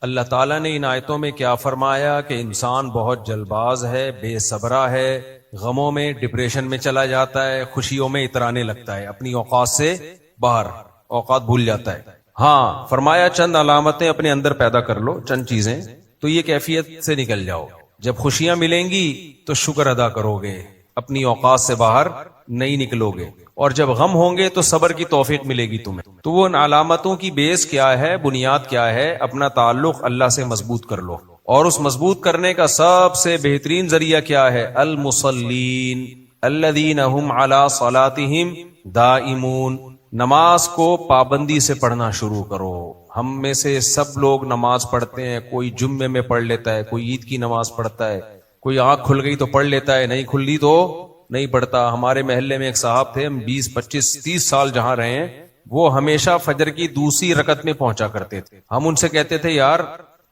اللہ تعالیٰ نے ان آیتوں میں کیا فرمایا کہ انسان بہت جلد باز ہے، بے صبرا ہے، غموں میں ڈپریشن میں چلا جاتا ہے، خوشیوں میں اترانے لگتا ہے، اپنی اوقات سے باہر، اوقات بھول جاتا ہے۔ ہاں فرمایا چند علامتیں اپنے اندر پیدا کر لو، چند چیزیں، تو یہ کیفیت سے نکل جاؤ۔ جب خوشیاں ملیں گی تو شکر ادا کرو گے، اپنی اوقات سے باہر نہیں نکلو گے، اور جب غم ہوں گے تو صبر کی توفیق ملے گی تمہیں۔ تو وہ ان علامتوں کی بیس کیا ہے، بنیاد کیا ہے؟ اپنا تعلق اللہ سے مضبوط کر لو، اور اس مضبوط کرنے کا سب سے بہترین ذریعہ کیا ہے؟ المصلین الذین هم علی صلاتہم دائمون۔ نماز کو پابندی سے پڑھنا شروع کرو۔ ہم میں سے سب لوگ نماز پڑھتے ہیں، کوئی جمعے میں پڑھ لیتا ہے، کوئی عید کی نماز پڑھتا ہے، کوئی آنکھ کھل گئی تو پڑھ لیتا ہے، نہیں کھلی تو نہیں پڑھتا۔ ہمارے محلے میں ایک صاحب تھے، ہم 20 25 30 سال جہاں رہے ہیں، وہ ہمیشہ فجر کی دوسری رکعت میں پہنچا کرتے تھے۔ ہم ان سے کہتے تھے یار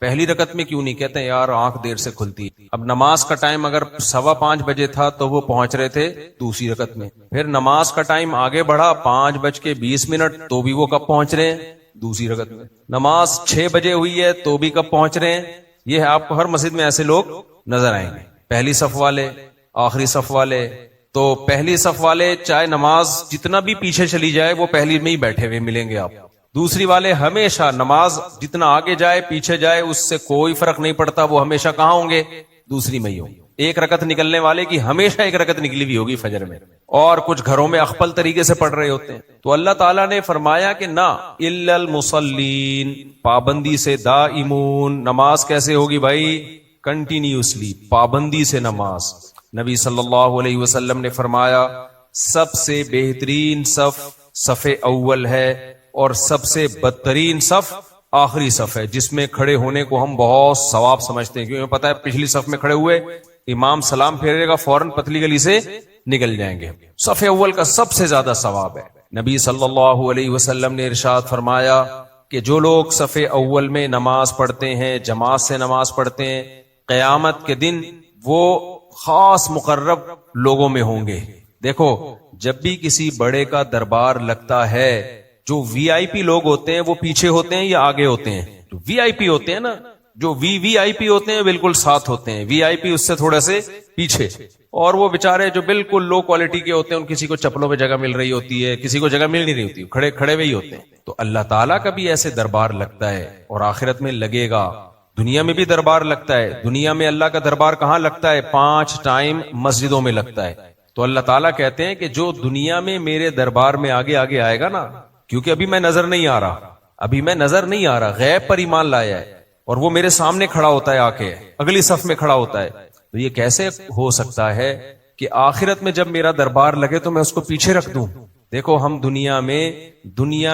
پہلی رکعت میں کیوں نہیں؟ کہتے ہیں یار آنکھ دیر سے کھلتی ہے۔ اب نماز کا ٹائم اگر 4:15 بجے تھا تو وہ پہنچ رہے تھے دوسری رکعت میں، پھر نماز کا ٹائم آگے بڑھا 5:20 تو بھی وہ کب پہنچ رہے ہیں؟ دوسری رکعت میں۔ نماز 6 بجے ہوئی ہے تو بھی کب پہنچ رہے ہیں؟ یہ آپ کو ہر مسجد میں ایسے لوگ نظر آئیں گے، پہلی صف والے، آخری صف والے۔ تو پہلی صف والے چاہے نماز جتنا بھی پیچھے چلی جائے وہ پہلی میں ہی بیٹھے ہوئے ملیں گے آپ۔ دوسری والے ہمیشہ نماز جتنا آگے جائے پیچھے جائے اس سے کوئی فرق نہیں پڑتا، وہ ہمیشہ کہاں ہوں گے؟ دوسری میں ہی ہوں گے۔ ایک رکعت نکلنے والے کی ہمیشہ ایک رکعت نکلی ہوئی ہوگی فجر میں، اور کچھ گھروں میں اخپل طریقے سے پڑھ رہے ہوتے ہیں۔ تو اللہ تعالیٰ نے فرمایا کہ نہ، الا المصلین، پابندی سے، دائمون، نماز کیسے ہوگی بھائی؟ کنٹینیوسلی، پابندی سے نماز۔ نبی صلی اللہ علیہ وسلم نے فرمایا سب سے بہترین صف صف اول ہے، اور سب سے بدترین صف آخری صف ہے، جس میں کھڑے ہونے کو ہم بہت ثواب سمجھتے ہیں، کیونکہ ہمیں پتہ ہے پچھلی صف میں کھڑے ہوئے امام سلام پھیرے گا فوراً پتلی گلی سے نکل جائیں گے۔ صف اول کا سب سے زیادہ ثواب ہے۔ نبی صلی اللہ علیہ وسلم نے ارشاد فرمایا کہ جو لوگ صف اول میں نماز پڑھتے ہیں، جماعت سے نماز پڑھتے ہیں، قیامت کے دن وہ خاص مقرب لوگوں میں ہوں گے۔ دیکھو جب بھی کسی بڑے کا دربار لگتا ہے، جو وی آئی پی لوگ ہوتے ہیں وہ پیچھے ہوتے ہیں یا آگے ہوتے ہیں؟ جو وی آئی پی ہوتے ہیں نا، جو وی آئی پی ہوتے ہیں بالکل ساتھ ہوتے ہیں، وی آئی پی اس سے تھوڑے سے پیچھے، اور وہ بےچارے جو بالکل لو کوالٹی کے ہوتے ہیں، ان کسی کو چپلوں پہ جگہ مل رہی ہوتی ہے، کسی کو جگہ مل نہیں رہی ہوتی، کھڑے کھڑے ہوئے ہی ہوتے ہیں۔ تو اللہ تعالیٰ کا بھی ایسے دربار لگتا ہے، اور آخرت میں لگے گا۔ دنیا میں بھی دربار لگتا ہے۔ دنیا میں اللہ کا دربار کہاں لگتا ہے؟ 5 ٹائم مسجدوں میں لگتا ہے۔ تو اللہ تعالیٰ کہتے ہیں کہ جو دنیا میں میرے دربار میں آگے آگے آئے گا نا، کیونکہ ابھی میں نظر نہیں آ رہا، ابھی میں نظر نہیں آ رہا، غیب پر ایمان لایا ہے، اور وہ میرے سامنے کھڑا ہوتا ہے، آ کے اگلی صف میں کھڑا ہوتا ہے۔ تو یہ کیسے ہو سکتا ہے کہ آخرت میں جب میرا دربار لگے تو میں اس کو پیچھے رکھ دوں؟ دیکھو ہم دنیا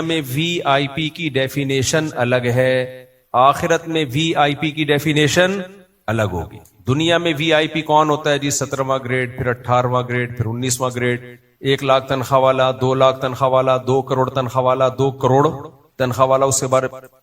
میں وی آئی پی کی ڈیفینیشن الگ ہے، آخرت میں وی آئی پی کی ڈیفینیشن الگ ہوگی۔ دنیا میں وی آئی پی کون ہوتا ہے جی؟ 17واں گریڈ، پھر 18واں گریڈ، پھر 19واں گریڈ، 1 لاکھ تنخواہ والا، 2 لاکھ تنخواہ والا، 2 کروڑ تنخواہ والا، 2 کروڑ تنخواہ والا، اس سے بعد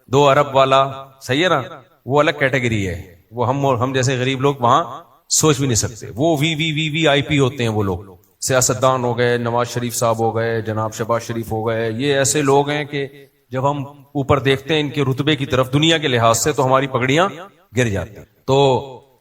2 ارب والا، صحیح ہے نا؟ وہ الگ کیٹیگری ہے، وہ ہم جیسے غریب لوگ وہاں سوچ بھی نہیں سکتے۔ وہ وی آئی پی ہوتے ہیں، وہ لوگ سیاستدان ہو گئے، نواز شریف صاحب ہو گئے، جناب شہباز شریف ہو گئے، یہ ایسے لوگ ہیں کہ جب ہم اوپر دیکھتے ہیں ان کے رتبے کی طرف دنیا کے لحاظ سے تو ہماری پگڑیاں گر جاتی ہیں۔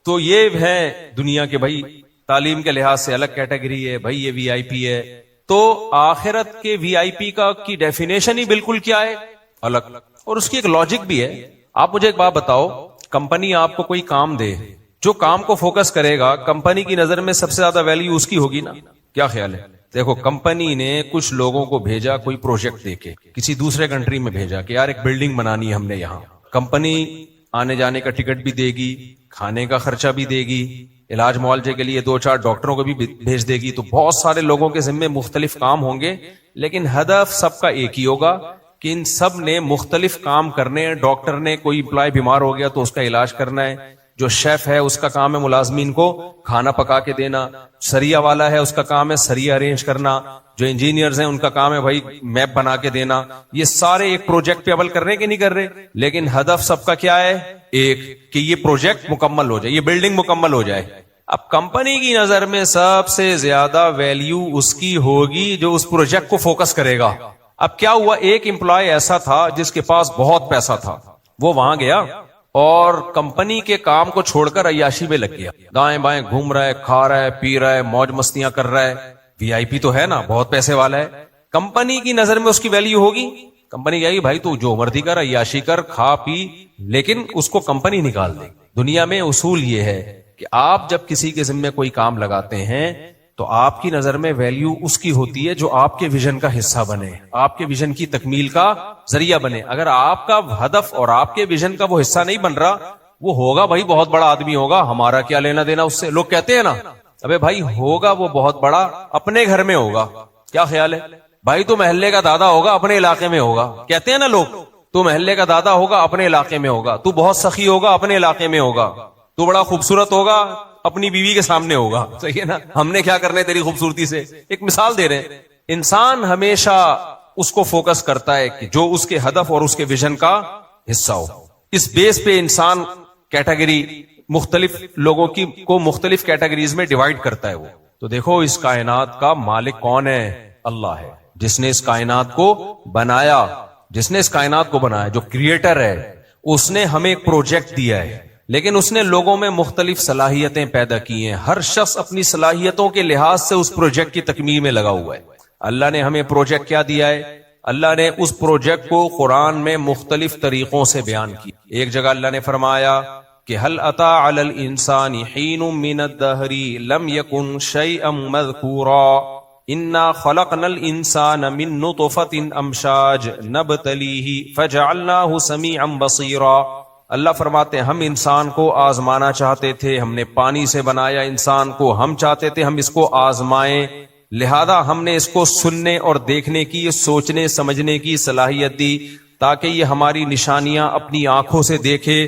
تو یہ ہے دنیا کے بھائی، تعلیم کے لحاظ سے الگ کیٹیگری ہے بھائی، یہ وی آئی پی ہے۔ تو آخرت کے وی آئی پی کی ڈیفینیشن ہی بالکل کیا ہے؟ الگ، اور اس کی ایک لاجک بھی ہے۔ آپ مجھے ایک بات بتاؤ، کمپنی آپ کو کوئی کام دے، جو کام کو فوکس کرے گا کمپنی کی نظر میں سب سے زیادہ ویلیو اس کی ہوگی نا؟ کیا خیال ہے؟ دیکھو کمپنی نے کچھ لوگوں کو بھیجا کوئی پروجیکٹ دے کے، کسی دوسرے کنٹری میں بھیجا کہ یار ایک بلڈنگ بنانی ہے ہم نے یہاں۔ کمپنی آنے جانے کا ٹکٹ بھی دے گی، کھانے کا خرچہ بھی دے گی، علاج معالجے کے لیے 2-4 ڈاکٹروں کو بھی بھیج دے گی۔ تو بہت سارے لوگوں کے ذمے مختلف کام ہوں گے، لیکن ہدف سب کا ایک ہی ہوگا کہ ان سب نے مختلف کام کرنے ہیں۔ ڈاکٹر نے کوئی امپلائی بیمار ہو گیا تو اس کا علاج کرنا ہے، جو شیف ہے اس کا کام ہے ملازمین کو کھانا پکا کے دینا، سریا والا ہے اس کا کام ہے سریا ارینج کرنا، جو انجینئرز ہیں ان کا کام ہے بھائی میپ بنا کے دینا۔ یہ سارے ایک پروجیکٹ پہ عمل کر رہے ہیں کہ نہیں کر رہے؟ لیکن ہدف سب کا کیا ہے؟ ایک، کہ یہ پروجیکٹ مکمل ہو جائے، یہ بلڈنگ مکمل ہو جائے۔ اب کمپنی کی نظر میں سب سے زیادہ ویلیو اس کی ہوگی جو اس پروجیکٹ کو فوکس کرے گا۔ اب کیا ہوا، ایک امپلائی ایسا تھا جس کے پاس بہت پیسہ تھا، وہ وہاں گیا اور کمپنی کے کام کو چھوڑ کر عیاشی میں لگ گیا, دائیں بائیں گھوم رہا ہے, کھا رہا ہے, پی رہا ہے, موج مستیاں کر رہا ہے, وی آئی پی تو ہے نا, بہت پیسے والا ہے, کمپنی کی نظر میں اس کی ویلیو ہوگی. کمپنی کہے گی بھائی تو جو مرضی کر, عیاشی کر, کھا پی, لیکن اس کو کمپنی نکال دے. دنیا میں اصول یہ ہے کہ آپ جب کسی کے ذمہ کوئی کام لگاتے ہیں تو آپ کی نظر میں ویلیو اس کی ہوتی ہے جو آپ کے ویژن کا حصہ بنے, آپ کے ویژن کی تکمیل کا ذریعہ بنے. اگر آپ کا ہدف اور آپ کے ویژن کا وہ حصہ نہیں بن رہا, وہ ہوگا بھائی بہت بڑا آدمی ہوگا, ہمارا کیا لینا دینا اس سے. لوگ کہتے ہیں نا, ابے بھائی ہوگا وہ بہت بڑا, اپنے گھر میں ہوگا, کیا خیال ہے بھائی, تو محلے کا دادا ہوگا, اپنے علاقے میں ہوگا. کہتے ہیں نا لوگ, تو محلے کا دادا ہوگا, اپنے علاقے میں ہوگا, تو بہت سخی ہوگا, اپنے علاقے میں ہوگا, تو بڑا خوبصورت ہوگا, اپنی بیوی کے سامنے ہوگا. صحیح ہے نا, ہم نے کیا کرنے تیری خوبصورتی سے. ایک مثال دے رہے ہیں. انسان ہمیشہ اس کو فوکس کرتا ہے کہ جو اس کے ہدف اور اس کے ویژن کا حصہ ہو. اس بیس پہ انسان کیٹیگری مختلف لوگوں کی کو مختلف کیٹیگریز میں ڈیوائیڈ کرتا ہے. وہ تو دیکھو اس کائنات کا مالک کون ہے؟ اللہ ہے, جس نے اس کائنات کو بنایا, جس نے اس کائنات کو بنایا, جو کریٹر ہے. اس نے ہمیں ایک پروجیکٹ دیا ہے, لیکن اس نے لوگوں میں مختلف صلاحیتیں پیدا کی ہیں. ہر شخص اپنی صلاحیتوں کے لحاظ سے اس پروجیکٹ کی تکمیل میں لگا ہوا ہے. اللہ نے ہمیں پروجیکٹ کیا دیا ہے؟ اللہ نے اس پروجیکٹ کو قرآن میں مختلف طریقوں سے بیان کی. ایک جگہ اللہ نے فرمایا کہ هل اتى على الانسان حين من الدهر لم يكن شيئا مذكورا انا خلقنا الانسان من نطفة امشاج نبتليه فجعلناه سميعا بصيرا. اللہ فرماتے ہیں ہم انسان کو آزمانا چاہتے تھے, ہم نے پانی سے بنایا انسان کو, ہم چاہتے تھے ہم اس کو آزمائیں, لہذا ہم نے اس کو سننے اور دیکھنے کی, سوچنے سمجھنے کی صلاحیت دی تاکہ یہ ہماری نشانیاں اپنی آنکھوں سے دیکھے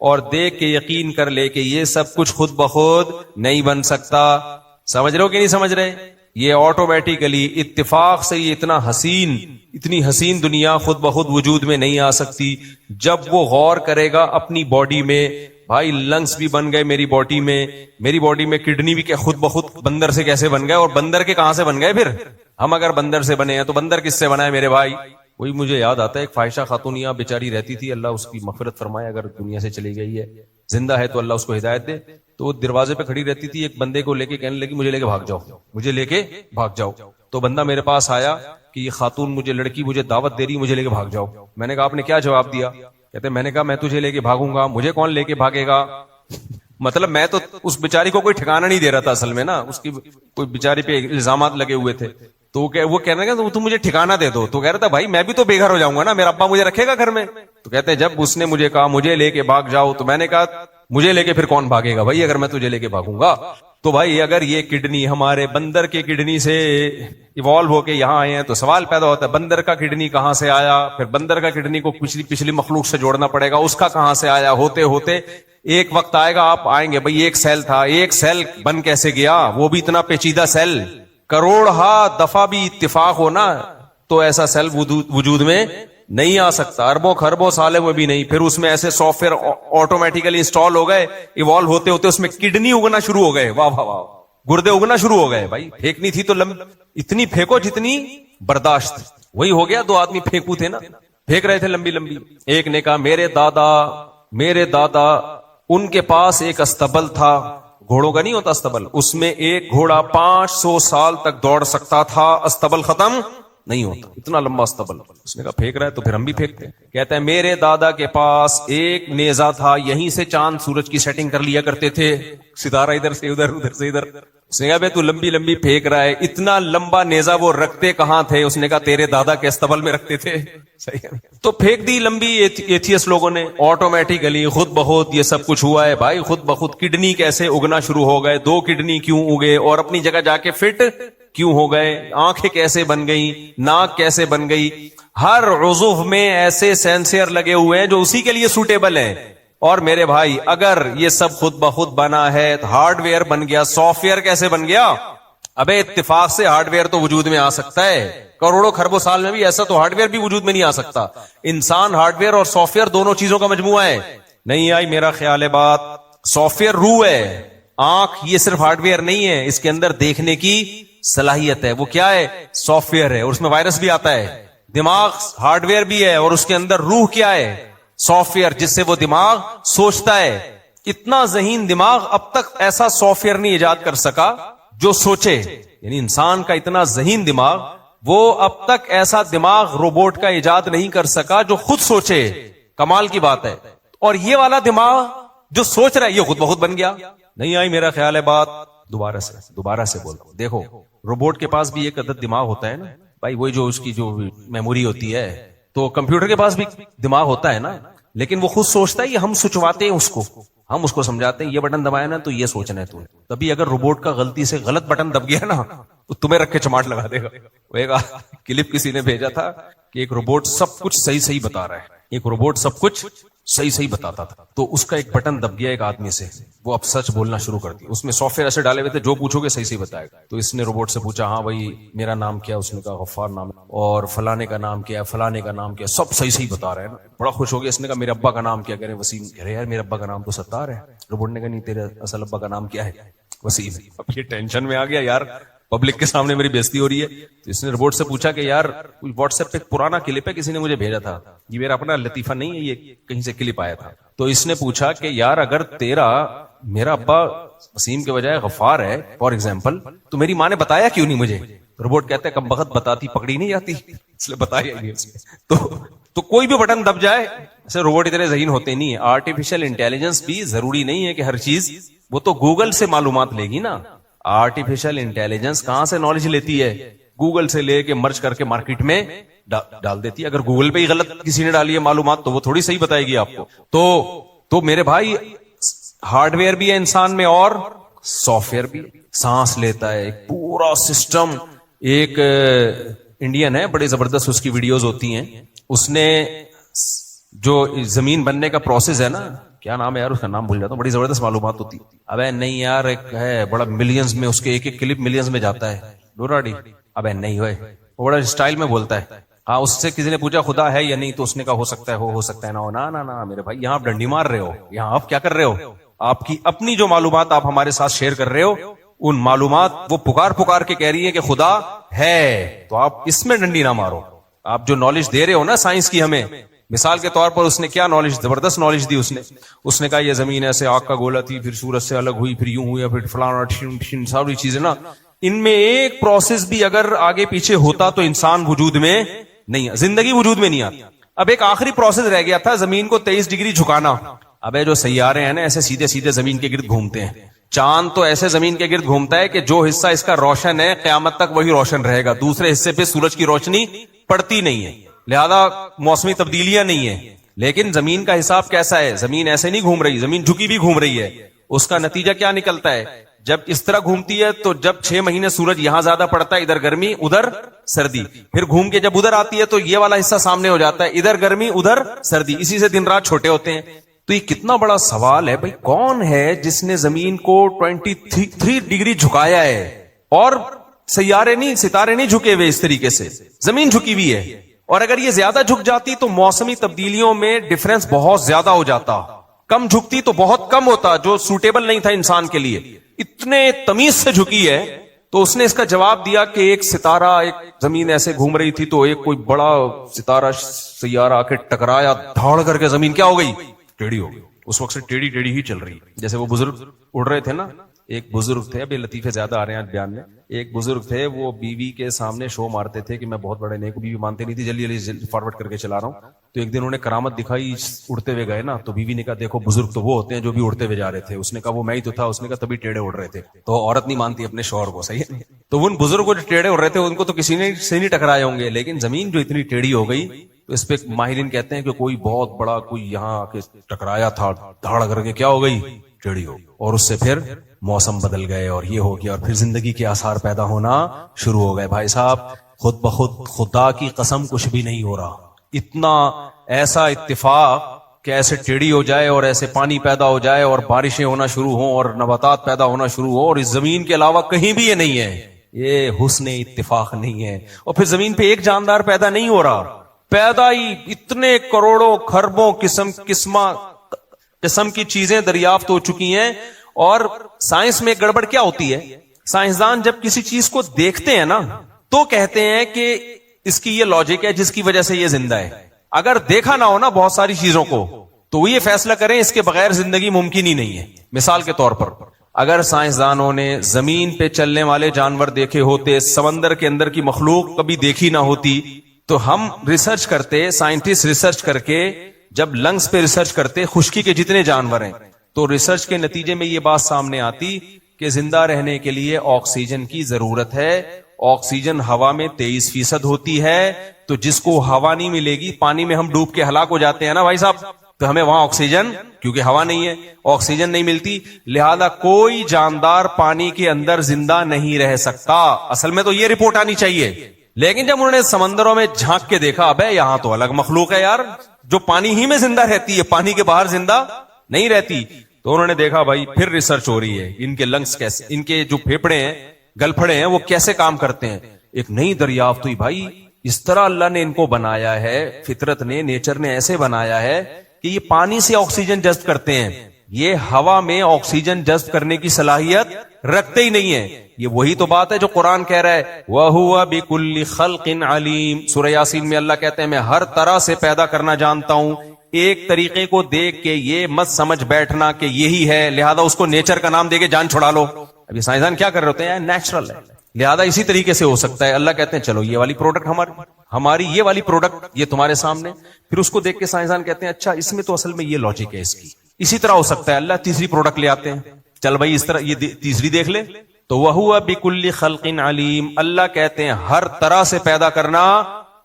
اور دیکھ کے یقین کر لے کہ یہ سب کچھ خود بخود نہیں بن سکتا. سمجھ رہے ہو کہ نہیں سمجھ رہے؟ یہ آٹومیٹیکلی اتفاق سے یہ اتنی حسین دنیا خود بخود وجود میں نہیں آ سکتی. جب وہ غور کرے گا اپنی باڈی میں, بھائی لنگس بھی بن گئے میری باڈی میں کڈنی بھی کہ خود بخود بندر سے کیسے بن گئے, اور بندر کے کہاں سے بن گئے پھر؟ ہم اگر بندر سے بنے ہیں تو بندر کس سے بنا ہے میرے بھائی؟ وہی مجھے یاد آتا ہے, ایک فاحشہ خاتون یہاں بیچاری رہتی تھی, اللہ اس کی مغفرت فرمائے, اگر دنیا سے چلی گئی ہے, زندہ ہے تو اللہ اس کو ہدایت دے. تو وہ دروازے پہ کھڑی رہتی تھی, ایک بندے کو لے کے کہنے لگی مجھے لے کے بھاگ جاؤ. تو بندہ میرے پاس آیا کہ یہ خاتون لڑکی مجھے دعوت دے رہی, مجھے لے کے بھاگ جاؤ. میں نے کہا آپ نے کیا جواب دیا؟ کہتے میں نے کہا میں تجھے لے کے بھاگوں گا, مجھے کون لے کے بھاگے گا؟ مطلب میں تو اس بیچاری کو کوئی ٹھکانہ نہیں دے رہا تھا اصل میں نا, اس کی کوئی بیچاری پہ الزامات لگے ہوئے تھے. تو وہ کہنے لگا تم مجھے ٹھکانہ دے دو. تو کہہ رہا تھا بھائی میں بھی تو بے گھر ہو جاؤں گا نا, میرا ابا مجھے رکھے گا گھر میں. تو کہتے ہیں جب اس نے مجھے کہا مجھے لے کے بھاگ جاؤ, تو میں نے کہا مجھے لے کے پھر کون بھاگے گا بھائی, اگر میں تجھے لے کے بھاگوں گا. تو بھائی اگر یہ کڈنی ہمارے بندر کے کڈنی سے ایوالو ہو کے یہاں آئے ہیں تو سوال پیدا ہوتا ہے بندر کا کڈنی کہاں سے آیا؟ پھر بندر کا کڈنی کو پچھلی مخلوق سے جوڑنا پڑے گا, اس کا کہاں سے آیا؟ ہوتے ہوتے ایک وقت آئے گا, آپ آئیں گے بھئی ایک سیل تھا, ایک سیل بن کیسے گیا؟ وہ بھی اتنا پیچیدہ سیل, کروڑ دفعہ بھی اتفاق ہو نا تو ایسا سیل وجود میں نہیں آ سکتا, اربوں خربوں سالوں میں بھی نہیں. پھر اس میں ایسے سافٹ ویئر آٹومیٹیکلی انسٹال ہو گئے, ایوالو ہوتے ہوتے اس میں کڈنی اگنا شروع ہو گئے, واہ واہ واہ, گردے اگنا شروع ہو گئے. بھائی پھینکنی تھی تو اتنی پھینکو جتنی برداشت. وہی ہو گیا, 2 آدمی پھینکو تھے نا, پھینک رہے تھے لمبی. ایک نے کہا میرے دادا ان کے پاس ایک استبل تھا, گھوڑوں کا نہیں ہوتا استبل, اس میں ایک گھوڑا 500 سال تک دوڑ سکتا تھا, استبل ختم نہیں ہوتا, اتنا لمبا استبل. اس نے کہا پھینک رہا ہے تو پھر ہم بھی پھینکتے. کہتا ہے میرے دادا کے پاس ایک نیزہ تھا, یہیں سے چاند سورج کی سیٹنگ کر لیا کرتے تھے, ستارہ ادھر سے ادھر, ادھر سے ادھر. اس نے کہا بھائی تو لمبی پھینک رہا ہے, اتنا لمبا نیزہ وہ رکھتے کہاں تھے؟ اس نے کہا تیرے دادا کے استبل میں رکھتے تھے. صحیح ہے, تو پھینک دی لمبی ایتھیس لوگوں نے, آٹومیٹیکلی خود بخود یہ سب کچھ ہوا ہے. بھائی خود بخود کڈنی کیسے اگنا شروع ہو گئے, 2 کڈنی کیوں اگے اور اپنی جگہ جا کے فٹ کیوں ہو گئے, آنکھیں کیسے بن گئی, ناک کیسے بن گئی, ہر عضو میں ایسے سینسر لگے ہوئے ہیں جو اسی کے لیے سوٹیبل ہیں. اور میرے بھائی اگر یہ سب خود بخود بنا ہے تو ہارڈ ویئر بن گیا, سافٹ ویئر کیسے بن گیا؟ ابے اتفاق سے ہارڈ ویئر تو وجود میں آ سکتا ہے, کروڑوں خربوں سال میں بھی ایسا تو ہارڈ ویئر بھی وجود میں نہیں آ سکتا. انسان ہارڈ ویئر اور سافٹ ویئر دونوں چیزوں کا مجموعہ ہے. نہیں آئی میرا خیال ہے بات؟ سافٹ ویئر روح ہے, آنکھ یہ صرف ہارڈ ویئر نہیں ہے, اس کے اندر دیکھنے کی صلاحیت ہے, وہ کیا ہے؟ سافٹ ویئر ہے, اور اس میں وائرس بھی آتا ہے. دماغ ہارڈ ویئر بھی ہے اور اس کے اندر روح کیا ہے؟ سافٹ ویئر جس سے وہ دماغ سوچتا ہے. اتنا ذہین دماغ اب تک ایسا سافٹ ویئر نہیں ایجاد کر سکا جو سوچے. یعنی انسان کا اتنا ذہین دماغ، وہ اب تک ایسا دماغ روبوٹ کا ایجاد نہیں کر سکا جو خود سوچے. کمال کی بات ہے. اور یہ والا دماغ جو سوچ رہا ہے یہ خود بخود بن گیا. نہیں آئی میرا خیال ہے بات؟ دوبارہ سے بول. دیکھو روبوٹ کے پاس بھی ایک عدد دماغ ہوتا ہے نا بھائی، وہی جو اس کی جو میموری ہوتی ہے. تو کمپیوٹر کے پاس بھی دماغ ہوتا ہے نا، لیکن وہ خود سوچتا ہے. یہ ہم سوچواتے ہیں اس کو، ہم اس کو سمجھاتے ہیں یہ بٹن دبایا نا تو یہ سوچنا ہے. تبھی اگر روبوٹ کا غلطی سے غلط بٹن دب گیا نا تو تمہیں رکھ کے چماٹ لگا دے گا. وہ ایک کلپ کسی نے بھیجا تھا کہ ایک روبوٹ سب کچھ صحیح بتا رہا ہے. ایک روبوٹ سب کچھ صحیح بتاتا تھا، تو اس کا ایک بٹن دب گیا ایک آدمی سے. وہ اب سچ بولنا شروع کر دیا. اس میں سافٹ ویئر ایسے ڈالے ہوئے تھے جو پوچھو گے صحیح بتائے گا. تو اس نے روبوٹ سے پوچھا ہاں بھائی میرا نام کیا؟ اس نے کہا غفار نام ہے. اور فلانے کا نام کیا ہے؟ فلانے کا نام کیا ہے؟ سب صحیح بتا رہے ہیں. بڑا خوش ہو گیا. اس نے کہا میرے ابا کا نام کیا؟ کہہ رہے وسیم. کہہ رہے یار میرے ابا کا نام تو ستار ہے. روبوٹ نے کہا نہیں تیرے اصل ابا کا نام کیا ہے؟ وسیم. اب یہ ٹینشن میں آ گیا یار پبلک کے سامنے میری بےزتی ہو رہی ہے. تو اس نے روبوٹ سے پوچھا کہ یار واٹس ایپ پہ پرانا کلپ ہے کسی نے مجھے بھیجا تھا، یہ میرا اپنا لطیفہ نہیں ہے، یہ کہیں سے کلپ آیا تھا. تو اس نے پوچھا کہ یار اگر میرا ابا وسیم کے بجائے غفار ہے فار ایگزامپل، تو میری ماں نے بتایا کیوں نہیں مجھے؟ روبوٹ کہتا ہے کم بخت بتاتی پکڑی نہیں جاتی، اس لیے بتایا نہیں اس نے. تو کوئی بھی بٹن دب جائے. ایسے روبوٹ اتنے ذہین ہوتے نہیں ہیں. آرٹیفیشل انٹیلیجنس بھی ضروری نہیں ہے کہ ہر چیز وہ تو گوگل سے معلومات لے گی نا. آرٹیفیشل انٹیلیجنس کہاں سے نالج لیتی ہے؟ گوگل سے لے کے مرج کر کے مارکیٹ میں ڈال دیتی ہے. اگر گوگل پہ ہی غلط کسی نے ڈالی ہے معلومات تو وہ تھوڑی صحیح بتائے گی آپ کو. تو میرے بھائی ہارڈ ویئر بھی ہے انسان میں اور سافٹ ویئر بھی. سانس لیتا ہے ایک پورا سسٹم. ایک انڈین ہے بڑے زبردست اس کی ویڈیوز ہوتی ہیں. اس نے جو زمین بننے کا پروسیس ہے نا، کیا نام ہے یار اس کا، نام بھول جاتا ہوں، بڑی زبردست معلومات ہوتی. ابے نہیں یار ایک ہے بڑا ملینز میں، اس کے ایک ایک کلپ ملینز میں جاتا ہے. ڈوراڈی. ابے نہیں ہوئے، وہ بڑا اسٹائل میں بولتا ہے. ہاں اس سے کسی نے پوچھا خدا ہے یا نہیں، تو اس نے کہا ہو سکتا ہے ہو سکتا ہے نہ ہو. نا میرے بھائی یہاں آپ ڈنڈی مار رہے ہو. یہاں آپ کیا کر رہے ہو؟ آپ کی اپنی جو معلومات آپ ہمارے ساتھ شیئر کر رہے ہو، ان معلومات وہ پکار کے کہہ رہی ہے کہ خدا ہے، تو آپ اس میں ڈنڈی نہ مارو. آپ جو نالج دے رہے ہو نا سائنس کی ہمیں، مثال کے طور پر اس نے کیا نالج، زبردست نالج دی. اس نے کہا یہ زمین ایسے آگ کا گولا تھی، پھر سورج سے الگ ہوئی، پھر یوں ہوئی، پھر فلانا ساری چیزیں نا. ان میں ایک پروسیس بھی اگر آگے پیچھے ہوتا تو انسان وجود میں نہیں، زندگی وجود میں نہیں آتی. اب ایک آخری پروسیس رہ گیا تھا، زمین کو 23 ڈگری جھکانا. ابے جو سیارے ہیں نا ایسے سیدھے زمین کے گرد گھومتے ہیں. چاند تو ایسے زمین کے گرد گھومتا ہے کہ جو حصہ اس کا روشن ہے قیامت تک وہی روشن رہے گا، دوسرے حصے پہ سورج کی روشنی پڑتی نہیں ہے، لہذا موسمی تبدیلیاں نہیں ہیں. لیکن زمین کا حساب کیسا ہے؟ زمین ایسے نہیں گھوم رہی، زمین جھکی بھی گھوم رہی ہے. اس کا نتیجہ کیا نکلتا ہے؟ جب اس طرح گھومتی ہے تو جب 6 مہینے سورج یہاں زیادہ پڑتا ہے، ادھر گرمی ادھر سردی، پھر گھوم کے جب ادھر آتی ہے تو یہ والا حصہ سامنے ہو جاتا ہے، ادھر گرمی ادھر سردی، اسی سے دن رات چھوٹے ہوتے ہیں. تو یہ کتنا بڑا سوال ہے بھائی، کون ہے جس نے زمین کو 23 ڈگری جھکایا ہے؟ اور سیارے نہیں، ستارے نہیں جھکے ہوئے اس طریقے سے، زمین جھکی ہوئی ہے. اور اگر یہ زیادہ جھک جاتی تو موسمی تبدیلیوں میں ڈفرنس بہت زیادہ ہو جاتا، کم جھکتی تو بہت کم ہوتا، جو سوٹیبل نہیں تھا انسان کے لیے. اتنے تمیز سے جھکی ہے. تو اس نے اس کا جواب دیا کہ ایک ستارہ، ایک زمین ایسے گھوم رہی تھی تو ایک کوئی بڑا ستارہ سیارہ آ کے ٹکرایا، دھاڑ کر کے زمین کیا ہو گئی؟ ٹیڑھی ہو گئی. اس وقت سے ٹیڑھی ہی چل رہی. جیسے وہ بزرگ اڑ رہے تھے نا، ایک بزرگ تھے، ابھی لطیفے زیادہ آ رہے ہیں بیان میں. ایک بزرگ تھے، وہ بیوی کے سامنے شو مارتے تھے کہ میں بہت بڑے نیک. بیوی مانتے نہیں تھی، جلدی فارورڈ کر کے چلا رہا ہوں. تو ایک دن انہوں نے کرامت دکھائی، اڑتے ہوئے گئے نا، تو بیوی نے کہا دیکھو بزرگ تو وہ ہوتے ہیں جو بھی اڑتے ہوئے جا رہے تھے. اس نے کہا وہ میں ہی تو تھا. اس نے کہا تبھی ٹیڑے اڑ رہے تھے. تو عورت نہیں مانتی اپنے شوہر کو، صحیح ہے. تو ان بزرگ کو جو ٹیڑے اڑ رہے تھے ان کو تو کسی نے سے نہیں ٹکرائے ہوں گے، لیکن زمین جو اتنی ٹیڑھی ہو گئی تو اس پہ ماہرین کہتے ہیں کہ کوئی بہت بڑا کوئی یہاں آ کے ٹکرایا تھا، دھاڑ کر کے کیا ہو گئی؟ ٹیڑھی ہو. اور اس سے پھر موسم بدل گئے اور یہ ہو گیا، اور پھر زندگی کے آثار پیدا ہونا شروع ہو گئے. بھائی صاحب خود بخود خدا کی قسم کچھ بھی نہیں ہو رہا. اتنا ایسا اتفاق کہ ایسے ٹیڑھی ہو جائے اور ایسے پانی پیدا ہو جائے اور بارشیں ہونا شروع ہوں اور نباتات پیدا ہونا شروع ہو، اور اس زمین کے علاوہ کہیں بھی یہ نہیں ہے. یہ حسن اتفاق نہیں ہے. اور پھر زمین پہ ایک جاندار پیدا نہیں ہو رہا، پیدا ہی اتنے کروڑوں خربوں قسم کی چیزیں دریافت ہو چکی ہیں. اور سائنس میں گڑبڑ کیا ہوتی ہے؟ سائنسدان جب کسی چیز کو دیکھتے ہیں نا تو کہتے ہیں کہ اس کی یہ لاجک ہے جس کی وجہ سے یہ زندہ ہے. اگر دیکھا نہ ہو نا بہت ساری چیزوں کو تو وہ یہ فیصلہ کریں اس کے بغیر زندگی ممکن ہی نہیں ہے. مثال کے طور پر اگر سائنسدانوں نے زمین پہ چلنے والے جانور دیکھے ہوتے, سمندر کے اندر کی مخلوق کبھی دیکھی نہ ہوتی, تو ہم ریسرچ کرتے, سائنٹسٹ ریسرچ کر کے جب لنگس پہ ریسرچ کرتے خشکی کے جتنے جانور ہیں, تو ریسرچ کے نتیجے میں یہ بات سامنے آتی کہ زندہ رہنے کے لیے آکسیجن کی ضرورت ہے. آکسیجن ہوا میں 23% ہوتی ہے, تو جس کو ہوا نہیں ملے گی, پانی میں ہم ڈوب کے ہلاک ہو جاتے ہیں نا بھائی صاحب, تو ہمیں وہاں آکسیجن, کیونکہ ہوا نہیں ہے آکسیجن نہیں ملتی, لہذا کوئی جاندار پانی کے اندر زندہ نہیں رہ سکتا. اصل میں تو یہ رپورٹ آنی چاہیے, لیکن جب انہوں نے سمندروں میں جھانک کے دیکھا, ابے یہاں تو الگ مخلوق ہے یار جو پانی ہی میں زندہ رہتی ہے, پانی کے باہر زندہ نہیں رہتی, تو انہوں نے دیکھا بھائی پھر ریسرچ ہو رہی ہے ان کے لنگس کیسے, ان کے جو پھیپھڑے ہیں, گلپھڑے ہیں, وہ کیسے کام کرتے ہیں. ایک نئی دریافت ہوئی بھائی اس طرح اللہ نے ان کو بنایا ہے, فطرت نے, نیچر نے ایسے بنایا ہے کہ یہ پانی سے آکسیجن جذب کرتے ہیں, یہ ہوا میں آکسیجن جذب کرنے کی صلاحیت رکھتے ہی نہیں ہیں. یہ وہی تو بات ہے جو قرآن کہہ رہا ہے وَهُوَ بِكُلِّ خَلْقٍ عَلِيمٍ. سورہ یاسین میں اللہ کہتے ہیں میں ہر طرح سے پیدا کرنا جانتا ہوں. ایک طریقے کو دیکھ کے یہ مت سمجھ بیٹھنا کہ یہی ہے لہذا اس کو نیچر کا نام دے کے جان چھڑا لو. ابھی سائنسدان کیا کر رہے ہوتے ہیں, نیچرل ہے لہذا اسی طریقے سے ہو سکتا ہے. اللہ کہتے ہیں چلو یہ والی پروڈکٹ ہماری یہ والی پروڈکٹ یہ تمہارے سامنے, پھر اس کو دیکھ کے سائنسدان کہتے ہیں اچھا اس میں تو اصل میں یہ لاجک ہے اس کی, اسی طرح ہو سکتا ہے. اللہ تیسری پروڈکٹ لے آتے ہیں, چل بھائی اس طرح یہ تیسری دیکھ لے, تو وَهُوَ بِكُلِّ خَلْقٍ عَلِيمٍ. اللہ کہتے ہیں ہر طرح سے پیدا کرنا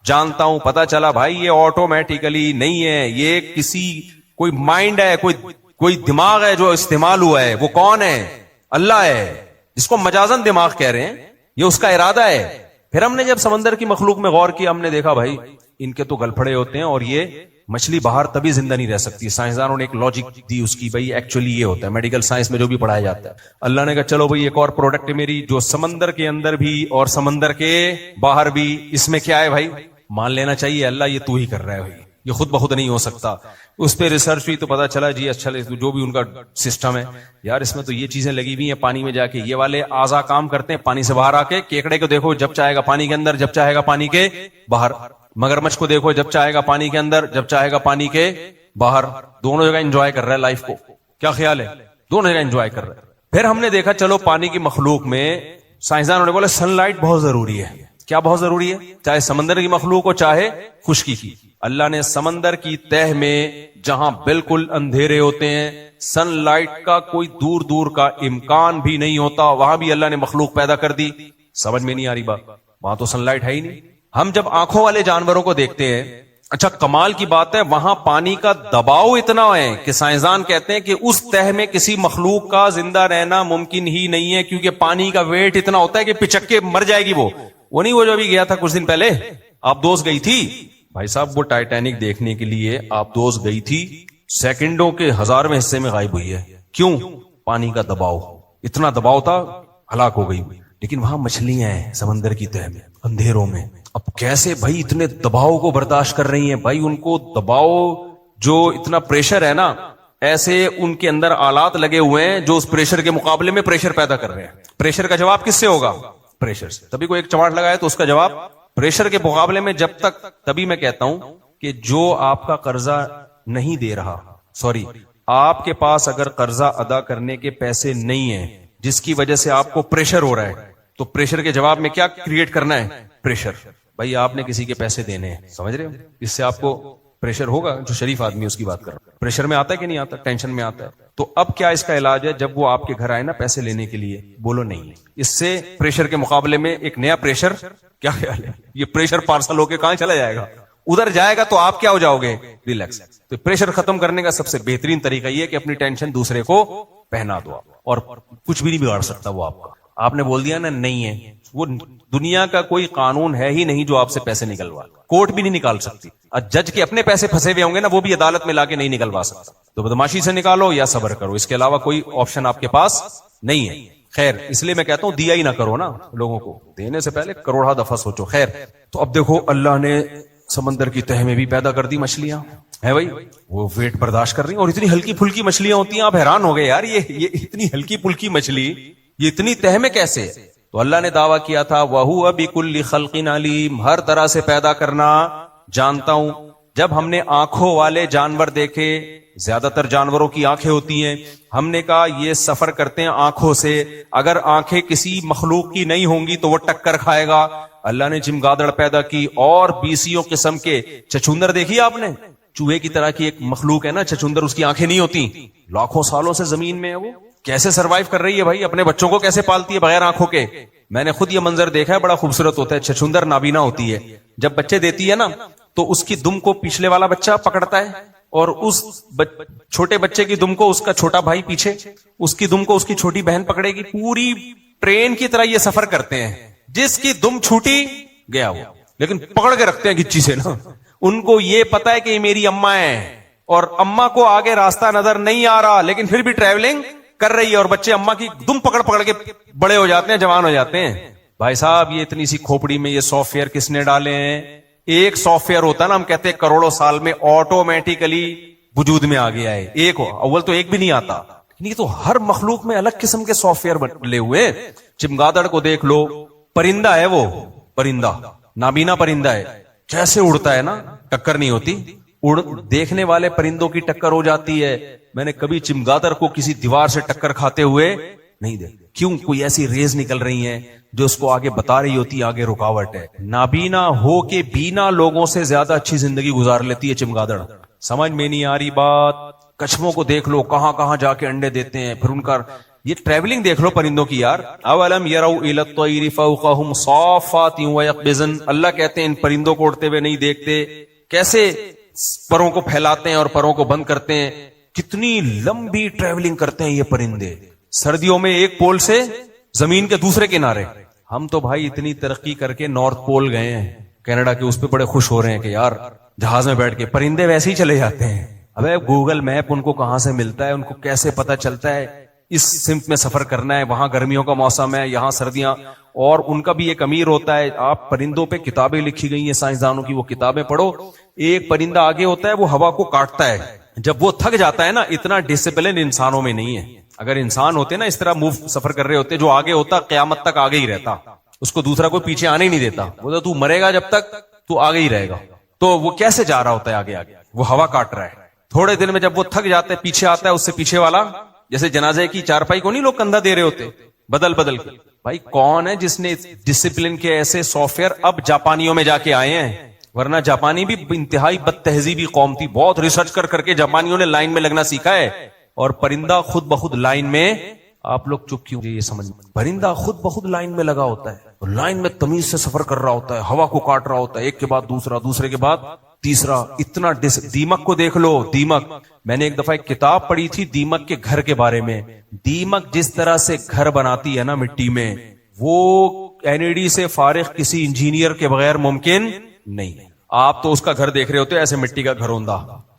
جانتا ہوں. پتا چلا بھائی یہ آٹومیٹیکلی نہیں ہے, یہ کسی کوئی مائنڈ ہے, کوئی دماغ ہے جو استعمال ہوا ہے. وہ کون ہے؟ اللہ ہے, جس کو مجازن دماغ کہہ رہے ہیں, یہ اس کا ارادہ ہے. پھر ہم نے جب سمندر کی مخلوق میں غور کیا, ہم نے دیکھا بھائی ان کے تو گلپھڑے ہوتے ہیں اور یہ مچھلی باہر تبھی زندہ نہیں رہ سکتی. سائنسدانوں نے ایک لاجک دی اس کی, بھائی ایکچولی یہ ہوتا ہے, میڈیکل سائنس میں جو بھی پڑھایا جاتا ہے. اللہ نے کہا چلو بھئی ایک اور پروڈکٹ میری جو سمندر کے اندر بھی اور سمندر کے باہر بھی, اس میں کیا ہے بھائی, مان لینا چاہیے اللہ یہ تو ہی کر رہا ہے بھائی, یہ خود بخود نہیں ہو سکتا. اس پہ ریسرچ ہوئی تو پتا چلا جی اچھا جو بھی ان کا سسٹم ہے یار اس میں تو یہ چیزیں لگی ہوئی ہیں پانی میں جا کے, یہ والے اعضاء کام کرتے ہیں پانی سے باہر آ کے. کیکڑے کو دیکھو جب چاہے گا پانی کے اندر, جب چاہے گا پانی کے باہر. مگرمچھ کو دیکھو جب چاہے گا پانی کے اندر, جب چاہے گا پانی کے باہر. دونوں جگہ انجوائے کر رہا ہے لائف کو. کیا خیال ہے, دونوں جگہ انجوائے کر رہا ہے. پھر ہم نے دیکھا چلو پانی کی مخلوق میں سائنسدانوں نے بولا سن لائٹ بہت ضروری ہے. کیا بہت ضروری ہے؟ چاہے سمندر کی مخلوق ہو چاہے خشکی کی. اللہ نے سمندر کی تہ میں جہاں بالکل اندھیرے ہوتے ہیں, سن لائٹ کا کوئی دور دور کا امکان بھی نہیں ہوتا, وہاں بھی اللہ نے مخلوق پیدا کر دی. سمجھ میں نہیں آ رہی بات, وہاں تو سن لائٹ ہے ہی نہیں. ہم جب آنکھوں والے جانوروں کو دیکھتے ہیں, اچھا کمال کی بات ہے وہاں پانی کا دباؤ اتنا ہے کہ سائنسدان کہتے ہیں کہ اس تہ میں کسی مخلوق کا زندہ رہنا ممکن ہی نہیں ہے, کیونکہ پانی کا ویٹ اتنا ہوتا ہے کہ پچک کے مر جائے گی. وہ نہیں وہ جو ابھی گیا تھا کچھ دن پہلے, آپ دوست گئی تھی بھائی صاحب وہ ٹائٹینک دیکھنے کے لیے, آپ دوست گئی تھی, سیکنڈوں کے 1000ویں حصے میں غائب ہوئی ہے. کیوں؟ پانی کا دباؤ, اتنا دباؤ تھا ہلاک ہو گئی. لیکن وہاں مچھلیاں ہیں سمندر کی تہ میں اندھیروں میں, اب کیسے بھائی اتنے دباؤ کو برداشت کر رہی ہیں بھائی, ان کو دباؤ جو اتنا پریشر ہے نا, ایسے ان کے اندر آلات لگے ہوئے ہیں جو اس پریشر کے مقابلے میں پریشر پیدا کر رہے ہیں. پریشر کا جواب کس سے ہوگا؟ پریشر سے. تبھی کوئی ایک چماٹ لگائے تو اس کا جواب پریشر کے مقابلے میں جب تک, تبھی میں کہتا ہوں کہ جو آپ کا قرضہ نہیں دے رہا, سوری آپ کے پاس اگر قرضہ ادا کرنے کے پیسے نہیں ہیں جس کی وجہ سے آپ کو پریشر ہو رہا ہے, تو پریشر کے جواب میں کیا کریٹ کرنا ہے؟ پریشر. بھائی آپ نے کسی کے پیسے دینے ہیں, سمجھ رہے ہو, اس سے آپ کو پریشر ہوگا. جو شریف آدمی اس کی بات کر رہا ہے, پریشر میں آتا ہے کہ نہیں آتا, ٹینشن میں آتا ہے. تو اب کیا اس کا علاج ہے؟ جب وہ آپ کے گھر آئے نا پیسے لینے کے لیے, بولو نہیں, اس سے پریشر کے مقابلے میں ایک نیا پریشر. کیا خیال ہے, یہ پریشر پارسل ہو کے کہاں چلا جائے گا؟ ادھر جائے گا تو آپ کیا ہو جاؤ گے؟ ریلیکس. تو پریشر ختم کرنے کا سب سے بہترین طریقہ یہ کہ اپنی ٹینشن دوسرے کو پہنا دو, اور کچھ بھی نہیں بگاڑ سکتا وہ آپ کا. آپ نے بول دیا نا نہیں ہے, وہ دنیا کا کوئی قانون ہے ہی نہیں جو آپ سے پیسے نکلوا, کورٹ بھی نہیں نکال سکتی. جج کے اپنے پیسے پھنسے ہوئے ہوں گے نا, وہ بھی عدالت میں لا کے نہیں نکلوا سکتا. تو بدماشی سے نکالو یا صبر کرو, اس کے علاوہ کوئی آپشن آپ کے پاس نہیں ہے. خیر اس لیے میں کہتا ہوں دیا ہی نہ کرو نا لوگوں کو, دینے سے پہلے کروڑا دفعہ سوچو. خیر تو اب دیکھو اللہ نے سمندر کی تہ میں بھی پیدا کر دی مچھلیاں, ہے بھائی وہ ویٹ برداشت کر رہی ہیں, اور اتنی ہلکی پھلکی مچھلیاں ہوتی ہیں, آپ حیران ہو گئے یار یہ اتنی ہلکی پھلکی مچھلی یہ اتنی تہ میں کیسے؟ تو اللہ نے دعویٰ کیا تھا وَهُوَ بِكُلِّ خَلْقٍ عَلِيمٍ, ہر طرح سے پیدا کرنا جانتا ہوں. جب ہم نے آنکھوں والے جانور دیکھے، زیادہ تر جانوروں کی آنکھیں ہوتی ہیں، ہم نے کہا یہ سفر کرتے ہیں آنکھوں سے، اگر آنکھیں کسی مخلوق کی نہیں ہوں گی تو وہ ٹکر کھائے گا۔ اللہ نے چمگادڑ پیدا کی اور 20 قسم کے چچندر دیکھی آپ نے، چوہے کی طرح کی ایک مخلوق ہے نا چچندر، اس کی آنکھیں نہیں ہوتی، لاکھوں سالوں سے زمین میں ہے، وہ کیسے سروائیو کر رہی ہے بھائی، اپنے بچوں کو کیسے پالتی ہے بغیر آنکھوں کے۔ میں نے خود یہ منظر دیکھا ہے، بڑا خوبصورت ہوتا ہے، چچندر نابینا ہوتی ہے، جب بچے دیتی ہے نا تو اس کی دم کو پچھلے والا بچہ پکڑتا ہے اور اس چھوٹے بچے کی دم کو اس کا چھوٹا بھائی پیچھے، اس کی دم کو اس کی چھوٹی بہن پکڑے گی، پوری ٹرین کی طرح یہ سفر کرتے ہیں، جس کی دم چھوٹی گیا وہ، لیکن پکڑ کے رکھتے ہیں گچی سے نا، ان کو یہ پتا ہے کہ یہ میری اماں ہے، اور اماں کو آگے راستہ نظر نہیں آ رہا لیکن پھر بھی ٹریولنگ کر رہی ہے، اور بچے اماں کی دم پکڑ پکڑ کے بڑے ہو جاتے ہیں، جوان ہو جاتے ہیں۔ بھائی صاحب یہ اتنی سی کھوپڑی میں یہ سافٹ ویئر کس نے ڈالے ہیں؟ ایک سافٹ ویئر ہوتا ہے نا، ہم کہتے ہیں کروڑوں سال میں آٹومیٹیکلی وجود میں آ گیا ہے، ایک ہو، اول تو ایک بھی نہیں آتا، نہیں تو ہر مخلوق میں الگ قسم کے سافٹ ویئر ڈلے ہوئے۔ چمگادڑ کو دیکھ لو، پرندہ ہے وہ، پرندہ نابینا پرندہ ہے، جیسے اڑتا ہے نا ٹکر نہیں ہوتی، دیکھنے والے پرندوں کی ٹکر ہو جاتی ہے، میں نے کبھی چمگادڑ کو کسی دیوار سے ٹکر کھاتے ہوئے نہیں دیکھا، کیوں؟ کوئی ایسی ریز نکل رہی ہیں جو اس کو آگے بتا رہی ہوتی ہے آگے رکاوٹ ہے۔ نابینا ہو کے بینا لوگوں سے زیادہ اچھی زندگی گزار لیتی ہے چمگادڑ۔ سمجھ میں نہیں آ رہی بات؟ کچھووں کو دیکھ لو کہاں کہاں جا کے انڈے دیتے ہیں، پھر ان کا یہ ٹریولنگ دیکھ لو پرندوں کی یار۔ اولم یروا الی الطیر فوقہم صافات ویقبضن، اللہ کہتے ہیں ان پرندوں کو اڑتے ہوئے نہیں دیکھتے، کیسے پروں کو پھیلاتے ہیں اور پروں کو بند کرتے ہیں، کتنی لمبی ٹریولنگ کرتے ہیں یہ پرندے، سردیوں میں ایک پول سے زمین کے دوسرے کنارے۔ ہم تو بھائی اتنی ترقی کر کے نارتھ پول گئے ہیں کینیڈا کے، اس پہ بڑے خوش ہو رہے ہیں کہ یار جہاز میں بیٹھ کے، پرندے ویسے ہی چلے جاتے ہیں۔ ابے گوگل میپ ان کو کہاں سے ملتا ہے، ان کو کیسے پتا چلتا ہے اس سمت میں سفر کرنا ہے، وہاں گرمیوں کا موسم ہے یہاں سردیاں، اور ان کا بھی ایک امیر ہوتا ہے۔ آپ پرندوں پہ کتابیں لکھی گئی ہیں سائنسدانوں کی، وہ کتابیں پڑھو، ایک پرندہ آگے ہوتا ہے وہ ہوا کو کاٹتا ہے، جب وہ تھک جاتا ہے نا، اتنا ڈسپلن انسانوں میں نہیں ہے۔ اگر انسان ہوتے نا اس طرح موو سفر کر رہے ہوتے، جو آگے ہوتا قیامت تک آگے ہی رہتا، اس کو دوسرا کوئی پیچھے آنے ہی نہیں دیتا، وہ تو مرے گا جب تک تو آگے ہی رہے گا، تو وہ کیسے جا رہا ہوتا ہے آگے آگے، وہ ہوا کاٹ رہا ہے۔ تھوڑے دن میں جب وہ تھک جاتا ہے پیچھے آتا ہے، اس سے پیچھے والا، جیسے جنازے کی چارپائی کو نہیں لوگ کندھا دے رہے ہوتے بدل بدل کے۔ بھائی کون ہے جس نے ڈسپلن کے ایسے سافٹ ویئر اب جاپانیوں میں جا کے آئے ہیں؟ ورنہ جاپانی بھی انتہائی بد تہذیبی قوم تھی، بہت ریسرچ کر کر کے جاپانیوں نے لائن میں لگنا سیکھا ہے، اور پرندہ خود بخود لائن میں، آپ لوگ چپ کیوں؟ یہ سمجھ، پرندہ خود بخود لائن میں لگا ہوتا ہے، لائن میں تمیز سے سفر کر رہا ہوتا ہے، ہوا کو کاٹ رہا ہوتا ہے، ایک کے بعد دوسرا، دوسرے کے بعد تیسرا، اتنا دیمک کو دیکھ لو، دیمک، میں نے ایک دفعہ ایک کتاب پڑھی تھی دیمک کے گھر کے بارے میں، دیمک جس طرح سے گھر بناتی ہے نا مٹی میں، وہ NED سے فارغ کسی انجینئر کے بغیر ممکن نہیں۔ آپ تو اس کا گھر دیکھ رہے ہوتے ایسے مٹی کا گھر ہوندا،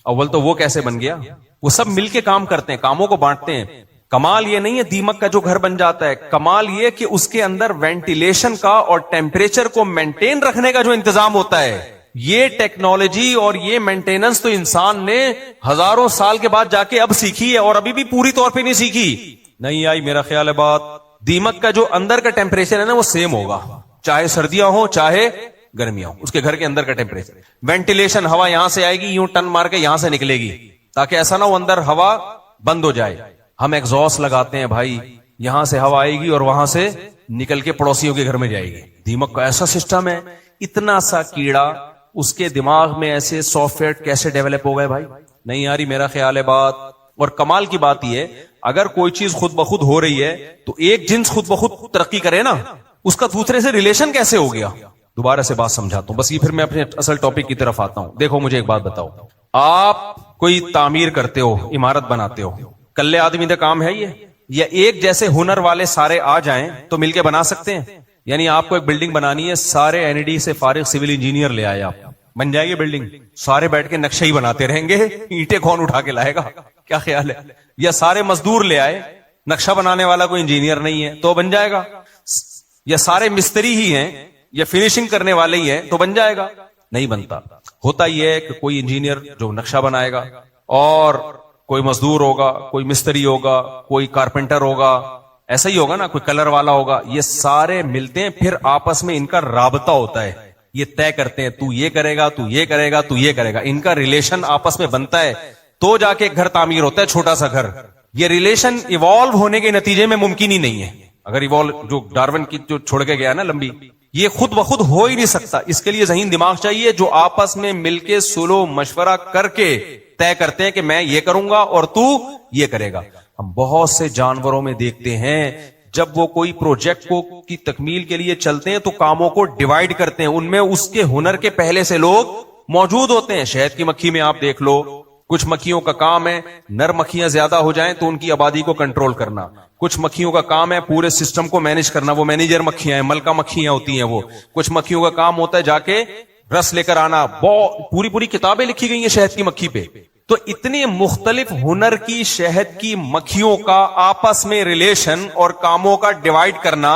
اول تو وہ کیسے بن گیا؟ وہ سب مل کے کام کرتے ہیں، کاموں کو بانٹتے ہیں۔ کمال یہ نہیں ہے دیمک کا جو گھر بن جاتا ہے، کمال یہ کہ اس کے اندر وینٹیلیشن کا اور ٹیمپریچر کو مینٹین رکھنے کا جو انتظام ہوتا ہے، یہ ٹیکنالوجی اور یہ مینٹیننس تو انسان نے ہزاروں سال کے بعد جا کے اب سیکھی ہے، اور ابھی بھی پوری طور پہ نہیں سیکھی، نہیں آئی میرا خیال ہے بات۔ دیمک کا جو اندر کا ٹیمپریچر ہے نا وہ سیم ہوگا، چاہے سردیاں ہوں چاہے گرمیاں ہوں، اس کے گھر کے اندر کا ٹیمپریچر۔ وینٹیلیشن، ہوا یہاں سے آئے گی یوں ٹن مار کے یہاں سے نکلے گی، تاکہ ایسا نہ ہو اندر ہوا بند ہو جائے۔ ہم ایگزاسٹ لگاتے ہیں بھائی، یہاں سے ہوا آئے گی اور وہاں سے نکل کے پڑوسیوں کے گھر میں جائے گی۔ دیمک کا ایسا سسٹم ہے، اتنا سا کیڑا، اس کے دماغ میں ایسے سافٹ ویئر کیسے ڈیولپ ہو گئے بھائی؟ نہیں آ رہی میرا خیال ہے بات۔ اور کمال کی بات یہ ہے، اگر کوئی چیز خود بخود ہو رہی ہے تو ایک جنس خود بخود ترقی کرے نا، اس کا دوسرے سے ریلیشن کیسے ہو گیا؟ دوبارہ سے بات سمجھاتا ہوں، بس یہ پھر میں اپنے اصل ٹاپک کی طرف آتا ہوں۔ دیکھو مجھے ایک بات بتاؤ، آپ کوئی تعمیر کرتے ہو، عمارت بناتے ہو، کلے آدمی کا کام ہے یہ؟ یا ایک جیسے ہنر والے سارے آ جائیں تو مل کے بنا سکتے ہیں؟ یعنی آپ کو ایک بلڈنگ بنانی ہے، سارے NED سے فارغ سول انجینئر لے آئے، آپ بن جائے گی بلڈنگ، سارے بیٹھ کے نقشے ہی بناتے رہیں گے، اینٹیں کون اٹھا کے لائے گا؟ کیا خیال ہے؟ یا سارے مزدور لے آئے، نقشہ بنانے والا کوئی انجینئر نہیں ہے تو بن جائے گا؟ یا سارے مستری ہی ہیں یا فنیشنگ کرنے والے ہی ہیں تو بن جائے گا؟ نہیں بنتا۔ ہوتا یہ ہے کہ کوئی انجینئر جو نقشہ بنائے گا، اور کوئی مزدور ہوگا، کوئی مستری ہوگا، کوئی کارپینٹر ہوگا، ایسا ہی ہوگا نا، کوئی کلر والا ہوگا، یہ سارے ملتے ہیں، پھر آپس میں ان کا رابطہ ہوتا ہے، یہ طے کرتے ہیں تو یہ کرے گا، تو یہ کرے گا، تو یہ کرے گا. ان کا ریلیشن آپس میں بنتا ہے تو جا کے گھر تعمیر ہوتا ہے، چھوٹا سا گھر. یہ ریلیشن ایوالو ہونے کے نتیجے میں ممکن ہی نہیں ہے. اگر ایوالو جو ڈارون کی جو چھوڑ کے گیا نا لمبی، یہ خود بخود ہو ہی نہیں سکتا. اس کے لیے ذہین دماغ چاہیے جو آپس میں مل کے سلو مشورہ کر کے طے کرتے ہیں کہ میں یہ کروں گا اور تو یہ کرے گا. ہم بہت سے جانوروں میں دیکھتے ہیں جب وہ کوئی پروجیکٹ کو کی تکمیل کے لیے چلتے ہیں تو کاموں کو ڈیوائیڈ کرتے ہیں. ان میں اس کے ہنر کے پہلے سے لوگ موجود ہوتے ہیں. شہد کی مکھی میں آپ دیکھ لو، کچھ مکھیوں کا کام ہے نر مکھیاں زیادہ ہو جائیں تو ان کی آبادی کو کنٹرول کرنا. کچھ مکھیوں کا کام ہے پورے سسٹم کو مینج کرنا، وہ مینیجر مکھیاں ہیں، ملکہ مکھیاں ہوتی ہیں وہ. کچھ مکھیوں کا کام ہوتا ہے جا کے رس لے کر آنا. پوری پوری کتابیں لکھی گئی ہیں شہد کی مکھی پہ. تو اتنے مختلف ہنر کی شہد کی مکھیوں کا آپس میں ریلیشن اور کاموں کا ڈیوائیڈ کرنا،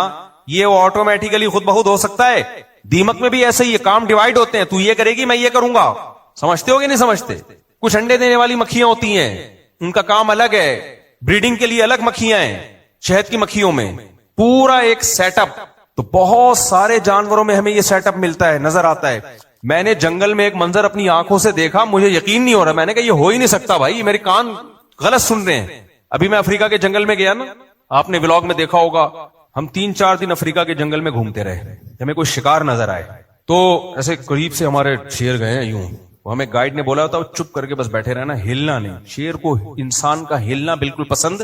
یہ آٹومیٹیکلی خود بخود ہو سکتا ہے. دیمک میں بھی ایسے ہی کام ڈیوائیڈ ہوتے ہیں، تو یہ کرے گی میں یہ کروں گا. سمجھتے ہو کہ نہیں سمجھتے؟ کچھ انڈے دینے والی مکھیاں ہوتی ہیں، ان کا کام الگ ہے، بریڈنگ کے لیے الگ مکھیاں ہیں. شہد کی مکھیوں میں پورا ایک سیٹ اپ. تو بہت سارے جانوروں میں ہمیں یہ سیٹ اپ ملتا ہے، نظر آتا ہے. میں نے جنگل میں ایک منظر اپنی آنکھوں سے دیکھا، مجھے یقین نہیں ہو رہا. میں نے کہا یہ ہو ہی نہیں سکتا بھائی، میرے کان غلط سن رہے ہیں. ابھی میں افریقہ کے جنگل میں گیا نا، آپ نے ولاگ میں دیکھا ہوگا، ہم 3-4 دن افریقہ کے جنگل میں گھومتے رہے. ہمیں کوئی شکار نظر آئے تو ایسے قریب سے ہمارے شیر گئے ہیں یوں. ہمیں گائیڈ نے بولا تھا چپ کر کے بس بیٹھے رہنا، ہلنا نہیں. شیر کو انسان کا ہلنا بالکل پسند.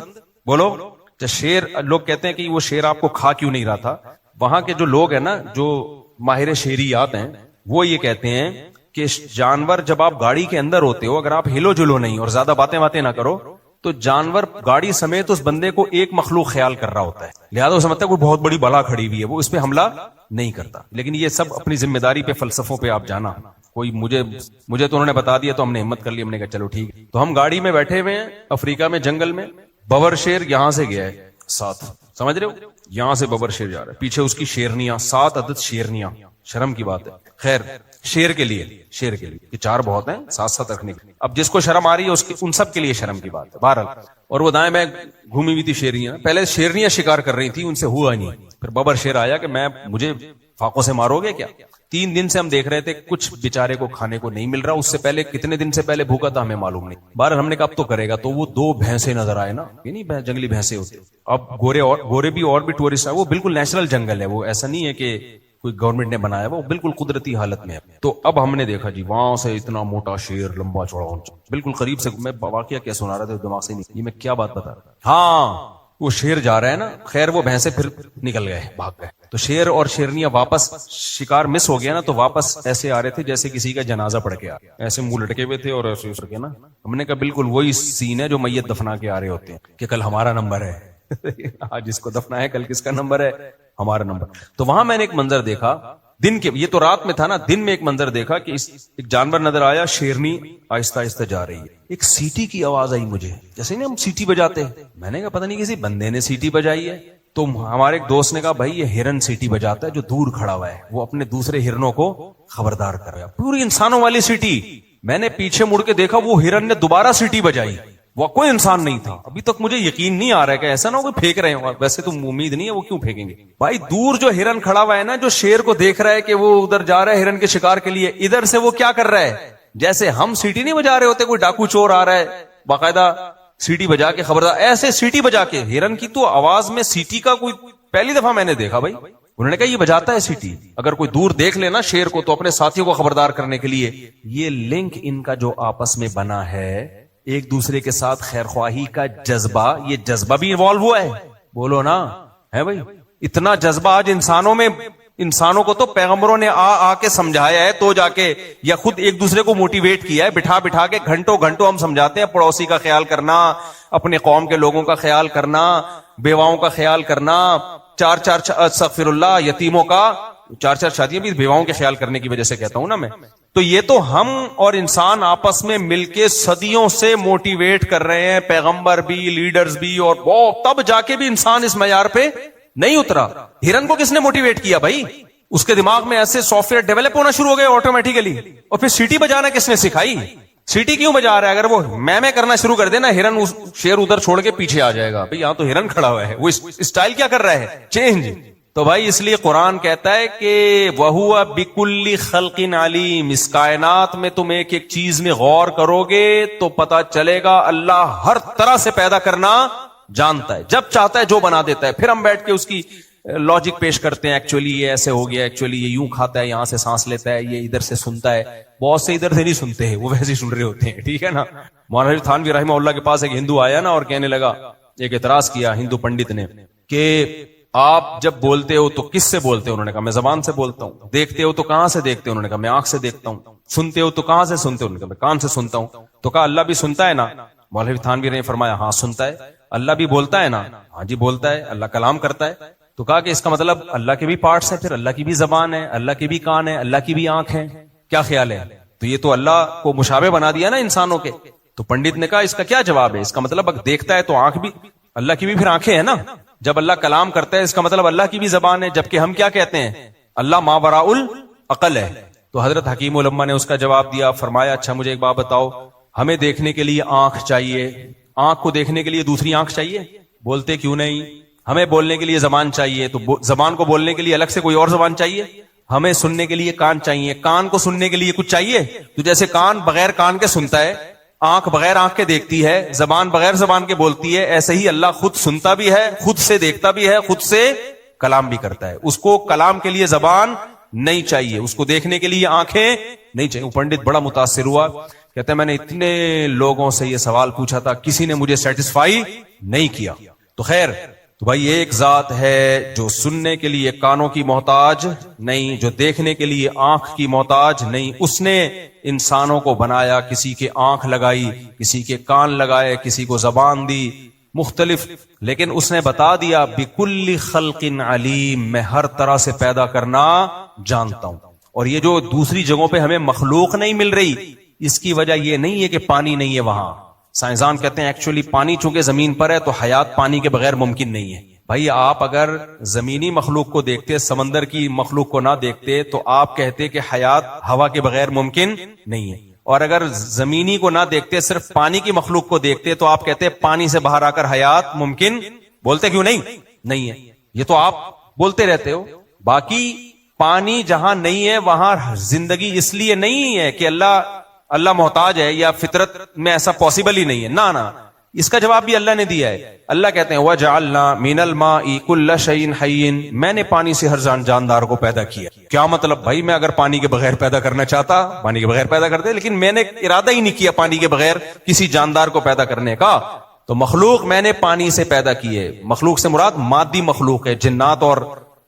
بولو شیر، لوگ کہتے ہیں کہ وہ شیر آپ کو کھا کیوں نہیں رہا تھا. وہاں کے جو لوگ ہیں نا، جو ماہر شیریات ہیں، وہ یہ کہتے ہیں کہ جانور جب آپ گاڑی کے اندر ہوتے ہو، اگر آپ ہلو جلو نہیں اور زیادہ باتیں نہ کرو تو جانور گاڑی سمیت اس بندے کو ایک مخلوق خیال کر رہا ہوتا ہے، لہذا وہ سمجھتا ہے کوئی بہت بڑی بلا کھڑی ہوئی ہے، وہ اس پہ حملہ نہیں کرتا. لیکن یہ سب اپنی ذمہ داری پہ، فلسفوں پہ آپ جانا. کوئی مجھے تو انہوں نے بتا دیا تو ہم نے ہمت کر لی، ہم نے کہا چلو ٹھیک. تو ہم گاڑی میں بیٹھے ہوئے ہیں افریقہ میں جنگل میں. ببر شیر یہاں سے گیا ہے ساتھ، سمجھ رہے ہو، یہاں سے ببر شیر جا رہا ہے، پیچھے اس کی شیرنیاں، 7 عدد شیرنیاں. شرم کی بات ہے، خیر شیر کے لیے یہ 4 بہت ہیں، 7 رکھنے کی. اب جس کو شرم آ رہی ہے اس کی، ان سب کے لیے شرم کی بات ہے بہرحال. اور وہ دائیں میں گھومی ہوئی تھی شیرنیاں، پہلے شیرنیاں شکار کر رہی تھی، ان سے ہوا نہیں. پھر ببر شیر آیا کہ مجھے فاقوں سے مارو گے کیا. 3 دن سے ہم دیکھ رہے تھے کچھ بیچارے کو کھانے کو نہیں مل رہا. اس سے پہلے کتنے دن سے پہلے بھوکا تھا ہمیں معلوم نہیں. بہرحال ہم نے کہا اب تو کرے گا. تو وہ 2 بھینسیں نظر آئے نا، یہ نہیں جنگلی بھینسیں ہوتے. اب گورے بھی اور بھی ٹورسٹ ہے، وہ بالکل نیچرل جنگل ہے، وہ ایسا نہیں ہے کہ کوئی گورنمنٹ نے بنایا، وہ بالکل قدرتی حالت میں ہے. تو اب ہم نے دیکھا جی وہاں سے اتنا موٹا شیر، لمبا چوڑا، بالکل قریب سے. میں واقعہ کیا سنا رہا تھا دماغ سے نہیں، یہ میں کیا بات بتا رہا. ہاں وہ شیر جا رہا ہے نا، خیر وہ بھینسیں پھر نکل گئے، بھاگ گئے. تو شیر اور شیرنیاں واپس، شکار مس ہو گیا نا، تو واپس ایسے آ رہے تھے جیسے کسی کا جنازہ پڑھ کے آ رہے، ایسے منہ لٹکے ہوئے تھے اور ایسے کے نا. ہم نے کہا بالکل وہی سین ہے جو میت دفنا کے آ رہے ہوتے ہیں کہ کل ہمارا نمبر ہے. آج جس کو دفنا ہے کل کس کا نمبر ہے؟ ہمارا نمبر. تو وہاں میں نے ایک منظر دیکھا دن کے، یہ تو رات میں تھا نا، دن میں ایک منظر دیکھا کہ ایک جانور نظر آیا، شیرنی آہستہ آہستہ جا رہی ہے. ایک سیٹی کی آواز آئی مجھے، جیسے نا ہم سیٹی بجاتے ہیں. میں نے کہا پتہ نہیں کسی بندے نے سیٹی بجائی ہے. تو ہمارے ایک دوست نے کہا بھائی یہ ہرن سیٹی بجاتا ہے جو دور کھڑا ہوا ہے، وہ اپنے دوسرے ہرنوں کو خبردار کر رہا ہے. پوری انسانوں والی سیٹی. میں نے پیچھے مڑ کے دیکھا وہ ہرن نے دوبارہ سیٹی بجائی، وہ کوئی انسان نہیں تھا. ابھی تک مجھے یقین نہیں آ رہا ہے کہ ایسا نہ ہو کہ پھینک رہے ہوں، ویسے تو امید نہیں ہے، وہ کیوں پھینکیں گے بھائی. دور جو ہرن کھڑا ہوا ہے نا، جو شیر کو دیکھ رہا ہے کہ وہ ادھر جا رہا ہے ہرن کے شکار کے لیے، ادھر سے وہ کیا کر رہا ہے، جیسے ہم سیٹی نہیں بجا رہے ہوتے، کوئی ڈاکو چور آ رہا ہے باقاعدہ سیٹی بجا کے خبردار، ایسے سیٹی بجا کے. ہرن کی تو آواز میں سیٹی کا کوئی پہلی دفعہ میں نے دیکھا بھائی. انہوں نے کہا یہ بجاتا ہے سیٹی، اگر کوئی دور دیکھ لینا شیر کو تو اپنے ساتھیوں کو خبردار کرنے کے لیے. یہ لنک ان کا جو آپس میں بنا ہے، ایک دوسرے کے ساتھ خیر خواہی کا جذبہ، یہ جذبہ بھی انوالو ہوا ہے. بولو نا، ہے بھائی. اتنا جذبہ آج انسانوں میں، انسانوں کو تو پیغمبروں نے آ کے سمجھایا ہے، تو جا کے یا خود ایک دوسرے کو موٹیویٹ کیا ہے، بٹھا کے گھنٹوں ہم سمجھاتے ہیں پڑوسی کا خیال کرنا، اپنے قوم کے لوگوں کا خیال کرنا، بیواؤں کا خیال کرنا. 4 استغفر اللہ، یتیموں کا 4 شادیاں بھی بیواؤں کے خیال کرنے کی وجہ سے کہتا ہوں نا میں. تو یہ تو ہم اور انسان آپس میں مل کے صدیوں سے موٹیویٹ کر رہے ہیں، پیغمبر بھی، لیڈرز بھی، اور وہ تب جا کے بھی انسان اس معیار پہ نہیں اترا. ہرن کو کس نے موٹیویٹ کیا بھائی؟ اس کے دماغ میں ایسے سافٹ ویئر ڈیولپ ہونا شروع ہو گئے آٹومیٹیکلی. اور پھر سیٹی بجانا کس نے سکھائی؟ سیٹی کیوں بجا رہا ہے؟ اگر وہ میں کرنا شروع کر دینا، ہرن شیر ادھر چھوڑ کے پیچھے آ جائے گا. بھئی یہاں تو ہرن کھڑا ہوا ہے، وہ اسٹائل کیا کر رہا ہے؟ چینج. تو بھائی اس لیے قرآن کہتا ہے کہ وَهُوَ بِكُلِّ خَلْقٍ عَلِيمٍ، اس کائنات میں تم ایک ایک چیز میں غور کرو گے تو پتا چلے گا اللہ ہر طرح سے پیدا کرنا جانتا ہے، جب چاہتا ہے جو بنا دیتا ہے. پھر ہم بیٹھ کے اس کی لاجک پیش کرتے ہیں، ایکچولی یہ ایسے ہو گیا، ایکچولی یہ یوں کھاتا ہے، یہاں سے سانس لیتا ہے، یہ ادھر سے سنتا ہے. بہت سے ادھر سے نہیں سنتے ہیں، وہ ویسے ہی سن رہے ہوتے ہیں، ٹھیک ہے نا. مولانا تھانوی رحمہ اللہ کے پاس ایک ہندو آیا نا اور کہنے لگا، ایک اعتراض کیا ہندو پنڈت نے کہ آپ جب بولتے ہو تو کس سے بولتے ہو؟ انہوں نے کہا میں زبان سے بولتا ہوں. دیکھتے ہو تو کہاں سے دیکھتے ہو؟ انہوں نے کہا میں آنکھ سے دیکھتا ہوں. سنتے ہو تو کہاں سے سنتے ہو؟ انہوں نے کہا میں کان سے سنتا ہوں. تو کہا اللہ بھی سنتا ہے نا؟ مولوی تھانوی نے فرمایا ہاں سنتا ہے. اللہ بھی بولتا ہے نا؟ ہاں جی بولتا ہے. اللہ کلام کرتا ہے. تو کہا کہ اس کا مطلب اللہ کے بھی پارٹس ہیں، پھر اللہ کی بھی زبان ہے، اللہ کی بھی کان ہے، اللہ کی بھی آنکھ ہے. کیا خیال ہے؟ تو یہ تو اللہ کو مشابہ بنا دیا نا انسانوں کے. تو پنڈت نے کہا اس کا کیا جواب ہے؟ اس کا مطلب اگر دیکھتا ہے تو آنکھ بھی، اللہ کی بھی پھر آنکھیں ہیں نا. جب اللہ کلام کرتا ہے اس کا مطلب اللہ کی بھی زبان ہے، جبکہ ہم کیا کہتے ہیں؟ اللہ ما وراء العقل ہے. تو حضرت حکیم علماء نے اس کا جواب دیا، فرمایا اچھا مجھے ایک بات بتاؤ، ہمیں دیکھنے کے لیے آنکھ چاہیے، آنکھ کو دیکھنے کے لیے دوسری آنکھ چاہیے؟ بولتے کیوں نہیں؟ ہمیں بولنے کے لیے زبان چاہیے، تو زبان کو بولنے کے لیے الگ سے کوئی اور زبان چاہیے؟ ہمیں سننے کے لیے کان چاہیے، کان کو سننے کے لیے کچھ چاہیے؟ تو جیسے کان بغیر کان کے سنتا ہے، آنکھ بغیر آنکھ کے دیکھتی ہے، زبان بغیر زبان کے بولتی ہے، ایسے ہی اللہ خود سنتا بھی ہے، خود سے دیکھتا بھی ہے، خود سے کلام بھی کرتا ہے. اس کو کلام کے لیے زبان نہیں چاہیے، اس کو دیکھنے کے لیے آنکھیں نہیں چاہیے. وہ پنڈت بڑا متاثر ہوا، کہتے ہیں میں نے اتنے لوگوں سے یہ سوال پوچھا تھا، کسی نے مجھے سیٹسفائی نہیں کیا. تو خیر، تو بھائی ایک ذات ہے جو سننے کے لیے کانوں کی محتاج نہیں، جو دیکھنے کے لیے آنکھ کی محتاج نہیں. اس نے انسانوں کو بنایا، کسی کے آنکھ لگائی، کسی کے کان لگائے، کسی کو زبان دی مختلف، لیکن اس نے بتا دیا بِكُلِّ خَلْقٍ عَلِيمٍ، میں ہر طرح سے پیدا کرنا جانتا ہوں. اور یہ جو دوسری جگہوں پہ ہمیں مخلوق نہیں مل رہی، اس کی وجہ یہ نہیں ہے کہ پانی نہیں ہے وہاں. سائنسدان کہتے ہیں ایکچولی پانی چونکہ زمین پر ہے تو حیات پانی کے بغیر ممکن نہیں ہے. بھائی آپ اگر زمینی مخلوق کو دیکھتے، سمندر کی مخلوق کو نہ دیکھتے تو آپ کہتے کہ حیات ہوا کے بغیر ممکن نہیں ہے. اور اگر زمینی کو نہ دیکھتے، صرف پانی کی مخلوق کو دیکھتے تو آپ کہتے پانی سے باہر آ کر حیات ممکن. بولتے کیوں نہیں ہے؟ یہ تو آپ بولتے رہتے ہو. باقی پانی جہاں نہیں ہے وہاں زندگی اس لیے نہیں ہے کہ اللہ محتاج ہے یا فطرت میں ایسا پاسبل ہی نہیں ہے. نہ اس کا جواب بھی اللہ نے دیا ہے. اللہ کہتے ہیں وَجَعَلْنَا مِنَ الْمَاءِ كُلَّ شَيْءٍ حَيٍّ، میں نے پانی سے ہر جاندار کو پیدا کیا. کیا مطلب؟ بھائی میں اگر پانی کے بغیر پیدا کرنا چاہتا پانی کے بغیر پیدا کرتے، لیکن میں نے ارادہ ہی نہیں کیا پانی کے بغیر کسی جاندار کو پیدا کرنے کا. تو مخلوق میں نے پانی سے پیدا کی ہے. مخلوق سے مراد مادی مخلوق ہے، جنات اور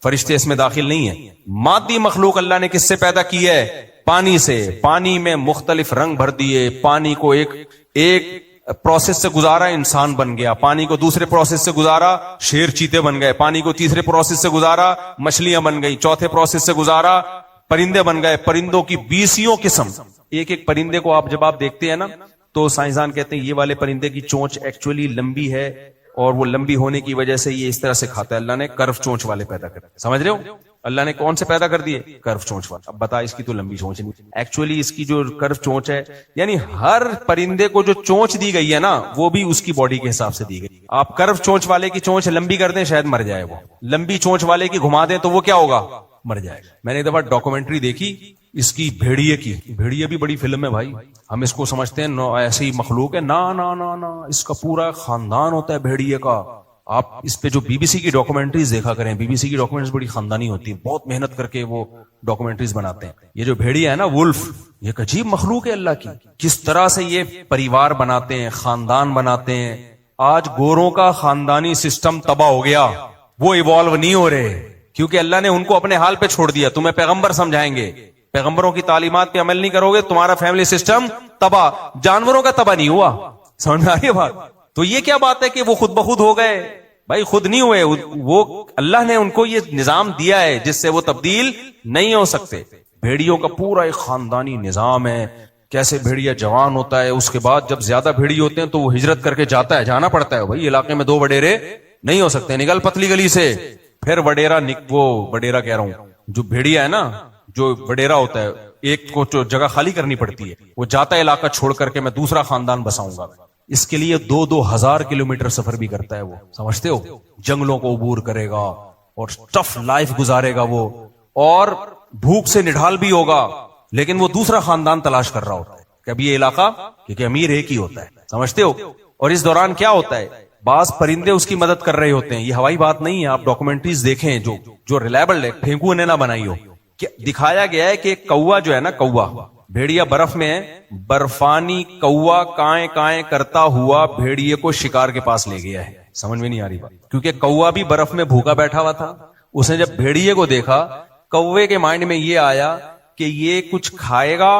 فرشتے اس میں داخل نہیں ہیں. مادی مخلوق اللہ نے کس سے پیدا کی ہے؟ پانی سے. پانی میں مختلف رنگ بھر دیے، پانی کو ایک پروسیس سے گزارا انسان بن گیا، پانی کو دوسرے پروسیس سے گزارا شیر چیتے بن گئے، پانی کو تیسرے پروسیس سے گزارا مچھلیاں بن گئی، چوتھے پروسیس سے گزارا پرندے بن گئے، پرندوں کی 20 قسم. ایک پرندے کو جب آپ دیکھتے ہیں نا تو سائنسدان کہتے ہیں یہ والے پرندے کی چونچ ایکچولی لمبی ہے، اور وہ لمبی ہونے کی وجہ سے یہ اس طرح سے کھاتا ہے. اللہ نے کرف چونچ والے پیدا کر، سمجھ رہے ہو؟ اللہ نے کون سے پیدا کر دیے؟ کرف چونچ والے. اب بتا اس کی تو لمبی چونچ نہیں، ایکچولی اس کی جو کرف چونچ ہے، یعنی ہر پرندے کو جو چونچ دی گئی ہے نا وہ بھی اس کی باڈی کے حساب سے دی گئی. آپ کرف چونچ والے کی چونچ لمبی کر دیں شاید مر جائے، وہ لمبی چونچ والے کی گھما دیں تو وہ کیا ہوگا؟ مر جائے گا. میں نے ایک دفعہ ڈاکومنٹری دیکھی اس کی بھیڑیے کی. بھیڑیے بھی بڑی فلم ہے بھائی، ہم اس کو سمجھتے ہیں ایسی مخلوق ہے، نہ اس کا پورا خاندان ہوتا ہے بھیڑیے کا. آپ اس پہ جو بی بی سی کی ڈاکومنٹریز دیکھا کریں، بی بی سی کی ڈاکومنٹریز بڑی خاندانی ہوتی ہیں، بہت محنت کر کے وہ ڈاکومنٹریز بناتے ہیں. یہ جو بھیڑیا ہے نا وولف، یہ ایک عجیب مخلوق ہے اللہ کی. کس طرح سے یہ پریوار بناتے ہیں، خاندان بناتے ہیں. آج گوروں کا خاندانی سسٹم تباہ ہو گیا، وہ ایوالو نہیں ہو رہے کیونکہ اللہ نے ان کو اپنے حال پہ چھوڑ دیا. تمہیں پیغمبر سمجھائیں گے، پیغمبروں کی تعلیمات پہ عمل نہیں کرو گے، تمہارا فیملی سسٹم تباہ. جانوروں کا تباہ نہیں ہوا، سمجھ میں آ رہی ہے بات؟ تو یہ کیا بات ہے کہ وہ خود بخود ہو گئے؟ بھائی خود نہیں ہوئے، وہ اللہ نے ان کو یہ نظام دیا ہے جس سے وہ تبدیل نہیں ہو سکتے. بھیڑیوں کا پورا ایک خاندانی نظام ہے. کیسے بھیڑیا جوان ہوتا ہے، اس کے بعد جب زیادہ بھیڑی ہوتے ہیں تو وہ ہجرت کر کے جانا پڑتا ہے. بھائی علاقے میں 2 وڈیرے نہیں ہو سکتے، نکل پتلی گلی سے. پھر وڈیرا کہہ رہا ہوں، جو بھیڑیا ہے نا، جو وڈیرا ہوتا ہے، ایک کو جو جگہ خالی کرنی پڑتی ہے، وہ جاتا ہے علاقہ چھوڑ کر کے میں دوسرا خاندان بساؤں گا. اس کے لیے 2,000 کلومیٹر سفر بھی کرتا ہے وہ، سمجھتے ہو؟ جنگلوں کو عبور کرے گا، اور ٹف لائف گزارے گا وہ, اور بھوک سے نڈھال بھی ہوگا, لیکن وہ دوسرا خاندان تلاش کر رہا ہوتا ہے کہ اب یہ علاقہ, کیونکہ امیر ایک ہی ہوتا ہے, سمجھتے ہو. اور اس دوران کیا ہوتا ہے, بعض پرندے اس کی مدد کر رہے ہوتے ہیں. یہ ہوائی بات نہیں ہے, آپ ڈاکومنٹریز دیکھیں جو ریلائبل ہے, پھینکو انہیں نہ بنائی ہو. دکھایا گیا ہے کہ کوا جو ہے نا, کوا بھیڑیا برف میں ہے, برفانی کوا کائیں کائیں کرتا ہوا بھیڑیے کو شکار کے پاس لے گیا ہے. سمجھ میں نہیں آ رہی بات, کیونکہ کوا بھی برف میں بھوکا بیٹھا ہوا تھا. اس نے جب بھیڑیے کو دیکھا, کوے کے مائنڈ میں یہ آیا کہ یہ کچھ کھائے گا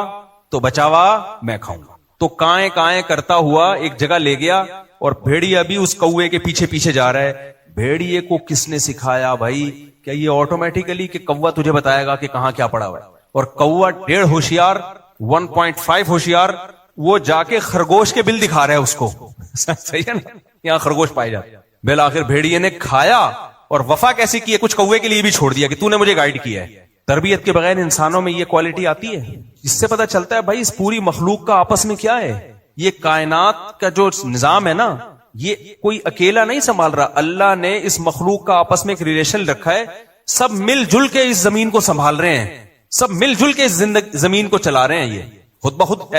تو بچاوا میں کھاؤں گا, تو کائیں کائیں کرتا ہوا ایک جگہ لے گیا, اور بھیڑیا بھی اس کوے کے پیچھے پیچھے جا رہا ہے. بھیڑیے کو کس نے سکھایا بھائی, کیا یہ آٹومیٹیکلی کہ کوا تجھے بتائے گا کہ کہاں کیا پڑا ہوا ہے؟ اور کوا 1.5 ہوشیار, 1.5 ہوشیار, وہ جا کے خرگوش کے بل دکھا رہا ہے اس کو. صحیح ہے نا, یہاں خرگوش پائے جاتے ہیں. بالآخر بھیڑیے نے کھایا, اور وفا کیسی کی ہے, کچھ کوے کے لیے بھی چھوڑ دیا کہ تو نے مجھے گائیڈ کیا ہے. تربیت کے بغیر انسانوں میں یہ کوالٹی آتی ہے. اس سے پتہ چلتا ہے بھائی اس پوری مخلوق کا آپس میں کیا ہے. یہ کائنات کا جو نظام ہے نا, یہ کوئی اکیلا نہیں سنبھال رہا. اللہ نے اس مخلوق کا آپس میں ایک ریلیشن رکھا ہے. سب مل جل کے اس زمین کو سنبھال رہے ہیں, سب مل جل کے اس زمین کو چلا رہے ہیں. یہ خود بخود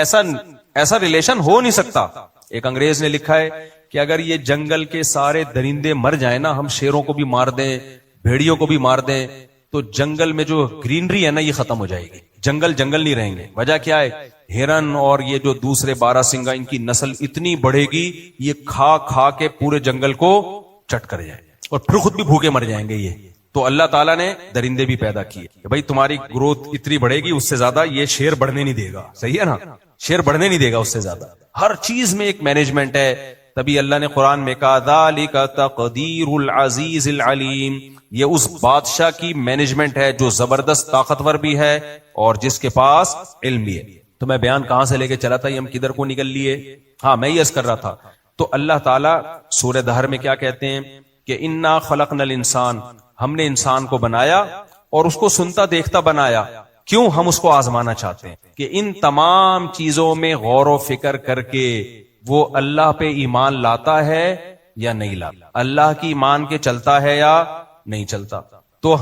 ایسا ریلیشن ہو نہیں سکتا. ایک انگریز نے لکھا ہے کہ اگر یہ جنگل کے سارے درندے مر جائیں نا, ہم شیروں کو بھی مار دیں, بھیڑیوں کو بھی مار دیں, تو جنگل میں جو گرینری ہے نا یہ ختم ہو جائے گی. جنگل نہیں رہیں گے. وجہ کیا ہے, ہرن اور یہ جو دوسرے 12 سنگا, ان کی نسل اتنی بڑھے گی, یہ کھا کھا کے پورے جنگل کو چٹ کر جائے, اور پھر خود بھی بھوکے مر جائیں گے. یہ تو اللہ تعالیٰ نے درندے بھی پیدا کیے کہ بھائی تمہاری گروتھ اتنی بڑھے گی, اس سے زیادہ یہ شیر بڑھنے نہیں دے گا. صحیح ہے نا, شیر بڑھنے نہیں دے گا اس سے زیادہ. ہر چیز میں ایک مینجمنٹ ہے. تبھی اللہ نے قرآن میں کہا ذالک تقدیر العزیز العلیم, یہ اس بادشاہ کی مینجمنٹ ہے جو زبردست طاقتور بھی ہے اور جس کے پاس علم بھی ہے. تو میں بیان کہاں سے لے کے چلا تھا, یہ ہم کدھر کو نکل لیے. ہاں میں یہ عرض کر رہا تھا, تو اللہ تعالیٰ سورہ دہر میں کیا کہتے ہیں کہ انا خلقنا الانسان, ہم نے انسان کو بنایا اور اس کو سنتا دیکھتا بنایا. کیوں؟ ہم اس کو آزمانا چاہتے ہیں کہ ان تمام چیزوں میں غور و فکر کر کے وہ اللہ پہ ایمان لاتا ہے یا نہیں لاتا, اللہ کی ایمان کے چلتا ہے یا نہیں چلتا. تو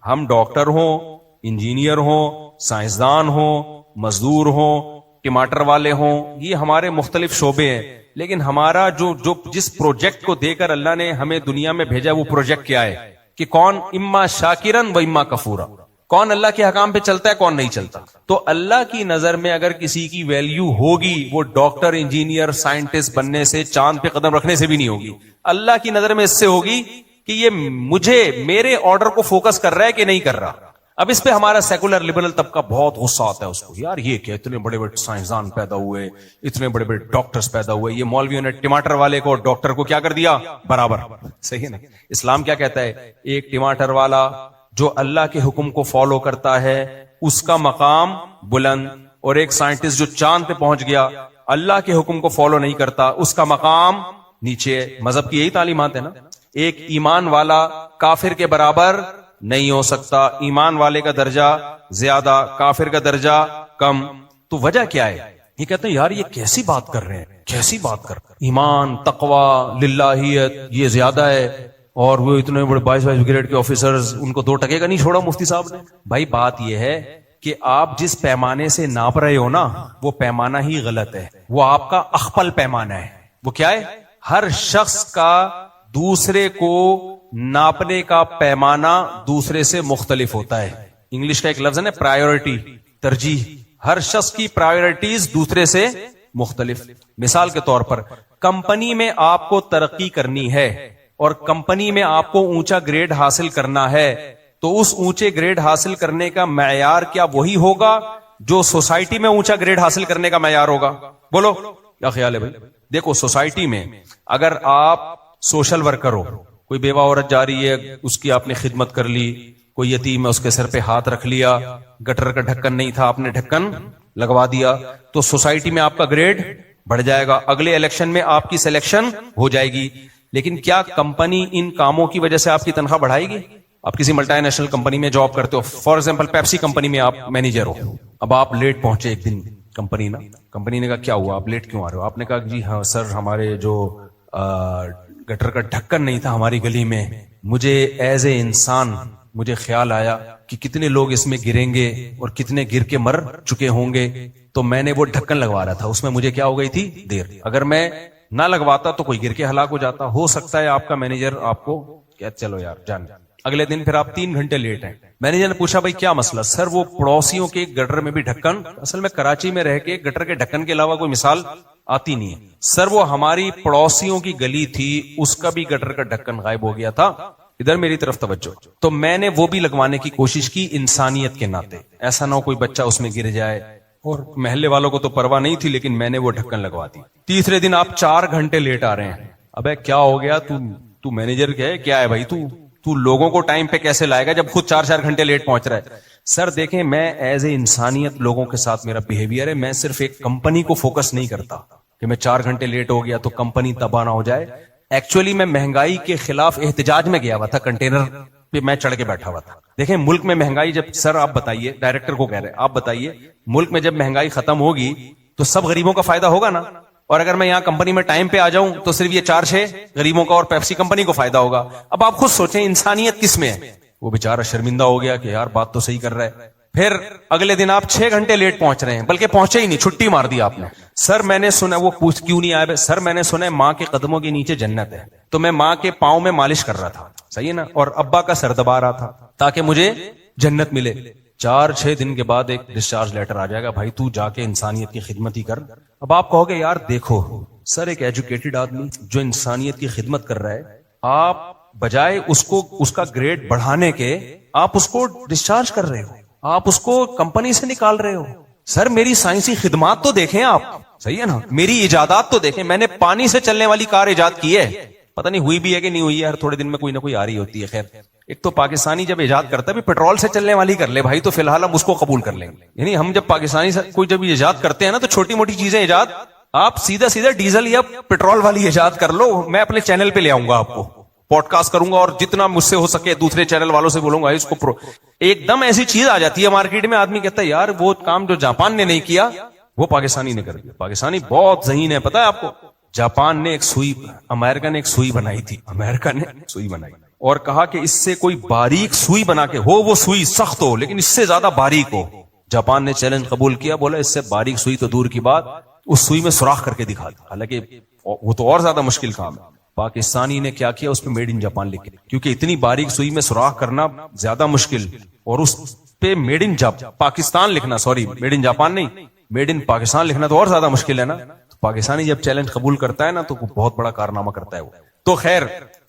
ہم ڈاکٹر ہوں, انجینئر ہوں, سائنسدان ہوں, مزدور ہوں, ٹماٹر والے ہوں, یہ ہمارے مختلف شعبے ہیں. لیکن ہمارا جو جس پروجیکٹ کو دے کر اللہ نے ہمیں دنیا میں بھیجا, وہ پروجیکٹ کیا ہے کہ کون اما شاکرن و اما کفورا, کون اللہ کے حکام پہ چلتا ہے, کون نہیں چلتا. تو اللہ کی نظر میں اگر کسی کی ویلیو ہوگی, وہ ڈاکٹر, انجینئر, سائنٹسٹ بننے سے, چاند پہ قدم رکھنے سے بھی نہیں ہوگی. اللہ کی نظر میں اس سے ہوگی کہ یہ مجھے میرے آرڈر کو فوکس کر رہا ہے کہ نہیں کر رہا. اب اس پہ ہمارا سیکولر لبرل طبقہ بہت غصہ آتا ہے اس کو, یار یہ کہ اتنے بڑے بڑے سائنسدان پیدا ہوئے, اتنے بڑے بڑے ڈاکٹرز پیدا ہوئے, یہ مولویوں نے ٹماٹر والے کو اور ڈاکٹر کو کیا کر دیا, برابر. صحیح ہے نا. اسلام کیا کہتا ہے, ایک ٹماٹر والا جو اللہ کے حکم کو فالو کرتا ہے اس کا مقام بلند, اور ایک سائنٹسٹ جو چاند پہ پہنچ گیا اللہ کے حکم کو فالو نہیں کرتا اس کا مقام نیچے. مذہب کی یہی تعلیمات ہے نا. ایک ایمان والا کافر کے برابر نہیں ہو سکتا, ایمان والے کا درجہ زیادہ, کافر کا درجہ کم. تو وجہ کیا ہے؟ یہ کہتے ہیں یار یہ کیسی بات کر رہے ہیں, کیسی بات کر رہے ہیں, ایمان, تقوی, للہیت یہ زیادہ ہے, اور وہ اتنے بڑے 22 گریڈ کے آفیسرز, ان کو 2 ٹکے کا نہیں چھوڑا مفتی صاحب نے. بھائی بات یہ ہے کہ آپ جس پیمانے سے ناپ رہے ہو نا, وہ پیمانہ ہی غلط ہے. وہ آپ کا اخپل پیمانہ ہے. وہ کیا ہے؟ ہر شخص کا دوسرے کو ناپنے کا پیمانہ دوسرے سے مختلف ہوتا ہے. انگلش کا ایک لفظ ہے نا پرائیورٹی, ترجیح. ہر شخص کی پرائیورٹیز دوسرے سے مختلف. مثال کے طور پر کمپنی میں آپ کو ترقی کرنی ہے اور کمپنی میں آپ کو اونچا گریڈ حاصل کرنا ہے, تو اس اونچے گریڈ حاصل کرنے کا معیار کیا وہی ہوگا جو سوسائٹی میں اونچا گریڈ حاصل کرنے کا معیار ہوگا؟ بولو کیا خیال ہے بھائی؟ دیکھو سوسائٹی میں اگر آپ سوشل ورکر ہو, کوئی بیوہ عورت جا رہی ہے, اس کی آپ نے خدمت کر لی, کوئی یتیم ہے اس کے سر پہ ہاتھ رکھ لیا, گٹر کا ڈھکن نہیں تھا آپ نے ڈھکن لگوا دیا, تو سوسائٹی میں آپ کا گریڈ بڑھ جائے گا, اگلے الیکشن میں آپ کی سلیکشن ہو جائے گی. لیکن کیا کمپنی ان کاموں کی وجہ سے آپ کی تنخواہ بڑھائے گی؟ آپ کسی ملٹی نیشنل کمپنی میں جاب کرتے ہو, فار ایگزامپل پیپسی کمپنی میں آپ مینیجر ہو, اب آپ لیٹ پہنچے ایک دن, کمپنی نے کہا کیا ہوا آپ لیٹ کیوں آ رہے ہو؟ آپ نے کہا جی ہاں سر ہمارے جو گٹر کا ڈھکن نہیں تھا ہماری گلی میں, مجھے ایز اے انسان مجھے خیال آیا کہ کتنے لوگ اس میں گریں گے اور کتنے گر کے مر چکے ہوں گے، تو میں نے وہ ڈھکن لگوا رہا تھا، اس میں مجھے کیا ہو گئی تھی دیر، اگر میں نہ لگواتا تو کوئی گر کے ہلاک ہو جاتا. ہو سکتا ہے آپ کا مینیجر آپ کو کہ چلو یار جان. اگلے دن پھر آپ 3 گھنٹے لیٹ ہیں. مینیجر نے پوچھا بھائی کیا مسئلہ؟ سر وہ پڑوسیوں کے گٹر میں بھی ڈھکن، اصل میں کراچی میں رہ کے گٹر کے ڈھکن کے علاوہ کوئی مثال آتی نہیں ہے. سر وہ ہماری پڑوسیوں کی گلی تھی، اس کا بھی گٹر کا ڈھکن غائب ہو گیا تھا. ادھر میری طرف توجہ. تو میں نے وہ بھی لگوانے کی کوشش کی انسانیت کے ناطے، ایسا نہ ہو کوئی بچہ اس میں گر جائے، اور محلے والوں کو تو پرواہ نہیں تھی لیکن میں نے وہ ڈھکن لگوا دی. تیسرے دن آپ 4 گھنٹے لیٹ آ رہے ہیں. ابے کیا ہو گیا؟ تو مینیجر کیا ہے بھائی؟ تو لوگوں کو ٹائم پہ کیسے لائے گا جب خود 4 گھنٹے لیٹ پہنچ رہا ہے؟ سر دیکھیں، میں ایز اے انسانیت لوگوں کے ساتھ میرا بیہیویئر ہے. میں صرف ایک کمپنی کو فوکس نہیں کرتا کہ میں 4 گھنٹے لیٹ ہو گیا تو کمپنی تباہ نہ ہو جائے. ایکچولی میں مہنگائی کے خلاف احتجاج میں گیا ہوا تھا، کنٹینر پہ میں چڑھ کے بیٹھا ہوا تھا. دیکھیں ملک میں مہنگائی جب، سر آپ بتائیے، ڈائریکٹر کو کہہ رہے آپ بتائیے، ملک میں جب مہنگائی ختم ہوگی تو سب غریبوں کا فائدہ ہوگا نا؟ اور اگر میں یہاں کمپنی میں ٹائم پہ آ جاؤں تو صرف یہ 4-6 غریبوں کا اور پیپسی کمپنی کو فائدہ ہوگا. اب آپ خود سوچیں انسانیت کس میں ہے. وہ بیچارہ شرمندہ ہو گیا کہ یار بات تو صحیح کر رہا ہے. پھر اگلے دن آپ 6 گھنٹے لیٹ پہنچ رہے ہیں، بلکہ پہنچے ہی نہیں، چھٹی مار دی آپ نے. سر میں نے سنا، وہ پوچھ کیوں نہیں آئے؟ سر میں نے سنا ہے ماں کے قدموں کے نیچے جنت ہے، تو میں ماں کے پاؤں میں مالش کر رہا تھا، صحیح ہے نا، اور ابا کا سر دبا رہا تھا تاکہ مجھے جنت ملے. 4-6 دن کے بعد ایک ڈسچارج لیٹر آ جائے گا، بھائی تو جا کے انسانیت کی خدمت ہی کر. اب آپ کہو گے یار دیکھو سر، ایک ایجوکیٹڈ آدمی جو انسانیت کی خدمت کر رہا ہے، آپ بجائے اس کا گریڈ بڑھانے کے آپ اس کو ڈسچارج کر رہے ہو، آپ اس کو کمپنی سے نکال رہے ہو. سر میری سائنسی خدمات تو دیکھیں آپ، صحیح ہے نا، میری ایجادات تو دیکھیں. میں نے پانی سے چلنے والی کار ایجاد کی ہے، پتہ نہیں ہوئی بھی ہے کہ نہیں ہوئی ہے، ہر تھوڑے دن میں کوئی نہ کوئی آ رہی ہوتی ہے. خیر، ایک تو پاکستانی جب ایجاد کرتا ہے بھی پیٹرول سے چلنے والی کر لے بھائی، تو فی الحال ہم اس کو قبول کر لیں گے. یعنی ہم جب پاکستانی کوئی جب ایجاد کرتے ہیں نا تو چھوٹی موٹی چیزیں ایجاد، آپ سیدھا ڈیزل یا پیٹرول والی ایجاد کر لو. میں اپنے چینل پہ لے آؤں گا، آپ کو پوڈ کاسٹ کروں گا، اور جتنا مجھ سے ہو سکے دوسرے چینل والوں سے بولوں گا اس کو ایک دم ایسی چیز آ جاتی ہے مارکیٹ میں، آدمی کہتا ہے یار وہ کام جو جاپان نے نہیں کیا وہ پاکستانی نے کر دیا. پاکستانی بہت ذہین ہے، پتا ہے آپ کو. جاپان نے ایک سوئی، امریکہ نے ایک سوئی بنائی تھی، امریکہ نے سوئی بنائی اور کہا کہ اس سے کوئی باریک سوئی بنا کے ہو، وہ سوئی سخت ہو لیکن اس سے زیادہ باریک ہو. جاپان نے چیلنج قبول کیا، بولا اس سے باریک سوئی تو دور کی بات، اس سوئی میں سوراخ کر کے دکھا دیا. حالانکہ وہ تو اور زیادہ مشکل کام ہے. پاکستانی نے کیا کیا، اس پہ میڈ ان جاپان لکھ کے، کیونکہ اتنی باریک سوئی میں سوراخ کرنا زیادہ مشکل، اور اس پہ میڈ ان پاکستان لکھنا، سوری میڈ ان جاپان نہیں، میڈ ان پاکستان لکھنا تو اور زیادہ مشکل ہے نا. تو پاکستانی جب چیلنج قبول کرتا ہے نا تو وہ بہت بڑا کارنامہ کرتا ہے وہ. تو خیر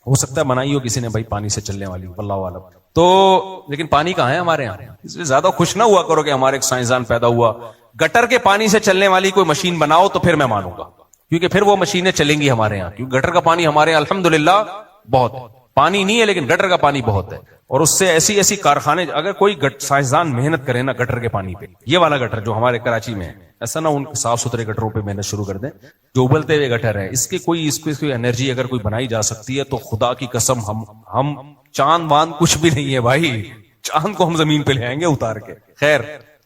ہو سکتا ہے بنائی ہو کسی نے بھائی پانی سے چلنے والی، واللہ عالم. تو لیکن پانی کہاں ہے ہمارے یہاں؟ اس لیے زیادہ خوش نہ ہوا کرو کہ ہمارے ایک سائنسدان پیدا ہوا. گٹر کے پانی سے چلنے والی کوئی مشین بناؤ تو پھر میں مانوں گا، کیونکہ پھر وہ مشینیں چلیں گی ہمارے یہاں. کیونکہ گٹر کا پانی ہمارے یہاں الحمدللہ بہت ہے، پانی نہیں ہے لیکن گٹر کا پانی بہت ہے. اور اس سے ایسی کارخانے، اگر کوئی سائنسدان محنت کرے نا گٹر کے پانی پہ، یہ والا گٹر جو ہمارے کراچی میں ہے، ایسا نہ ان صاف ستھرے گٹروں پہ محنت شروع کر دیں جو ابلتے ہوئے گٹر ہے. اس کی کوئی انرجی اگر کوئی بنائی جا سکتی ہے تو خدا کی قسم ہم چاند واند کچھ بھی نہیں ہے بھائی، چاند کو ہم زمین پہ لے آئیں گے اتار کے. خیر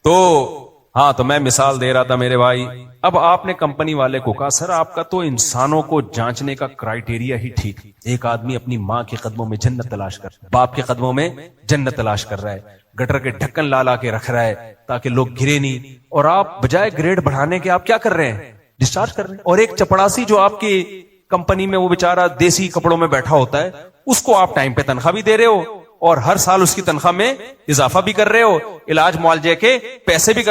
تو ہاں، تو میں مثال دے رہا تھا میرے بھائی. اب آپ نے کمپنی والے کو کہا سر آپ کا تو انسانوں کو جانچنے کا کرائیٹیریا ہی ٹھیک، ایک آدمی اپنی ماں کے قدموں میں جنت تلاش کر، باپ کے قدموں میں جنت تلاش کر رہا ہے، گٹر کے ڈھکن لا کے رکھ رہا ہے تاکہ لوگ گرے نہیں، اور آپ بجائے گریڈ بڑھانے کے آپ کیا کر رہے ہیں؟ ڈسچارج کر رہے ہیں. اور ایک چپڑاسی جو آپ کی کمپنی میں وہ بیچارہ دیسی کپڑوں میں بیٹھا ہوتا ہے، اس کو آپ ٹائم پہ تنخواہ بھی دے رہے ہو اور ہر سال اس کی تنخواہ میں اضافہ بھی کر رہے ہو، علاج معالجے کے پیسے بھی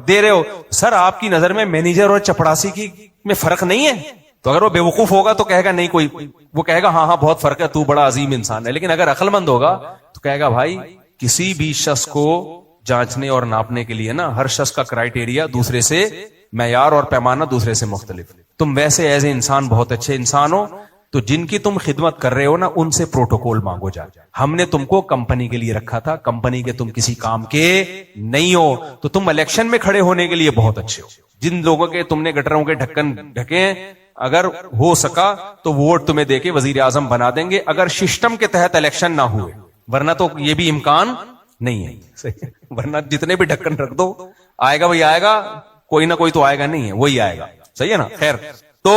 دے رہے ہو. سر آپ کی نظر میں مینیجر اور چپڑاسی کی میں فرق نہیں ہے؟ تو اگر وہ بے وقوف ہوگا تو کہے گا نہیں کوئی، وہ کہے گا ہاں بہت فرق ہے، تو بڑا عظیم انسان ہے. لیکن اگر عقل مند ہوگا تو کہے گا بھائی کسی بھی شخص کو جانچنے اور ناپنے کے لیے نا ہر شخص کا کرائیٹیریا دوسرے سے، معیار اور پیمانہ دوسرے سے مختلف. تم ویسے ایز اے انسان بہت اچھے انسان ہو، تو جن کی تم خدمت کر رہے ہو نا ان سے پروٹوکول مانگو جا. ہم نے تم کو کمپنی کے لیے رکھا تھا، کمپنی کے تم کسی کام کے نہیں ہو، تو تم الیکشن میں کھڑے ہونے کے لیے بہت اچھے ہو. جن لوگوں کے تم نے گٹروں کے ڈھکن ڈھکے، اگر ہو سکا تو ووٹ تمہیں دے کے وزیر اعظم بنا دیں گے اگر سسٹم کے تحت الیکشن نہ ہوئے، ورنہ تو یہ بھی امکان نہیں ہے. ورنہ جتنے بھی ڈھکن رکھ دو، آئے گا وہی آئے گا، کوئی نہ کوئی تو آئے گا نہیں ہے، وہی آئے گا. صحیح ہے نا. خیر تو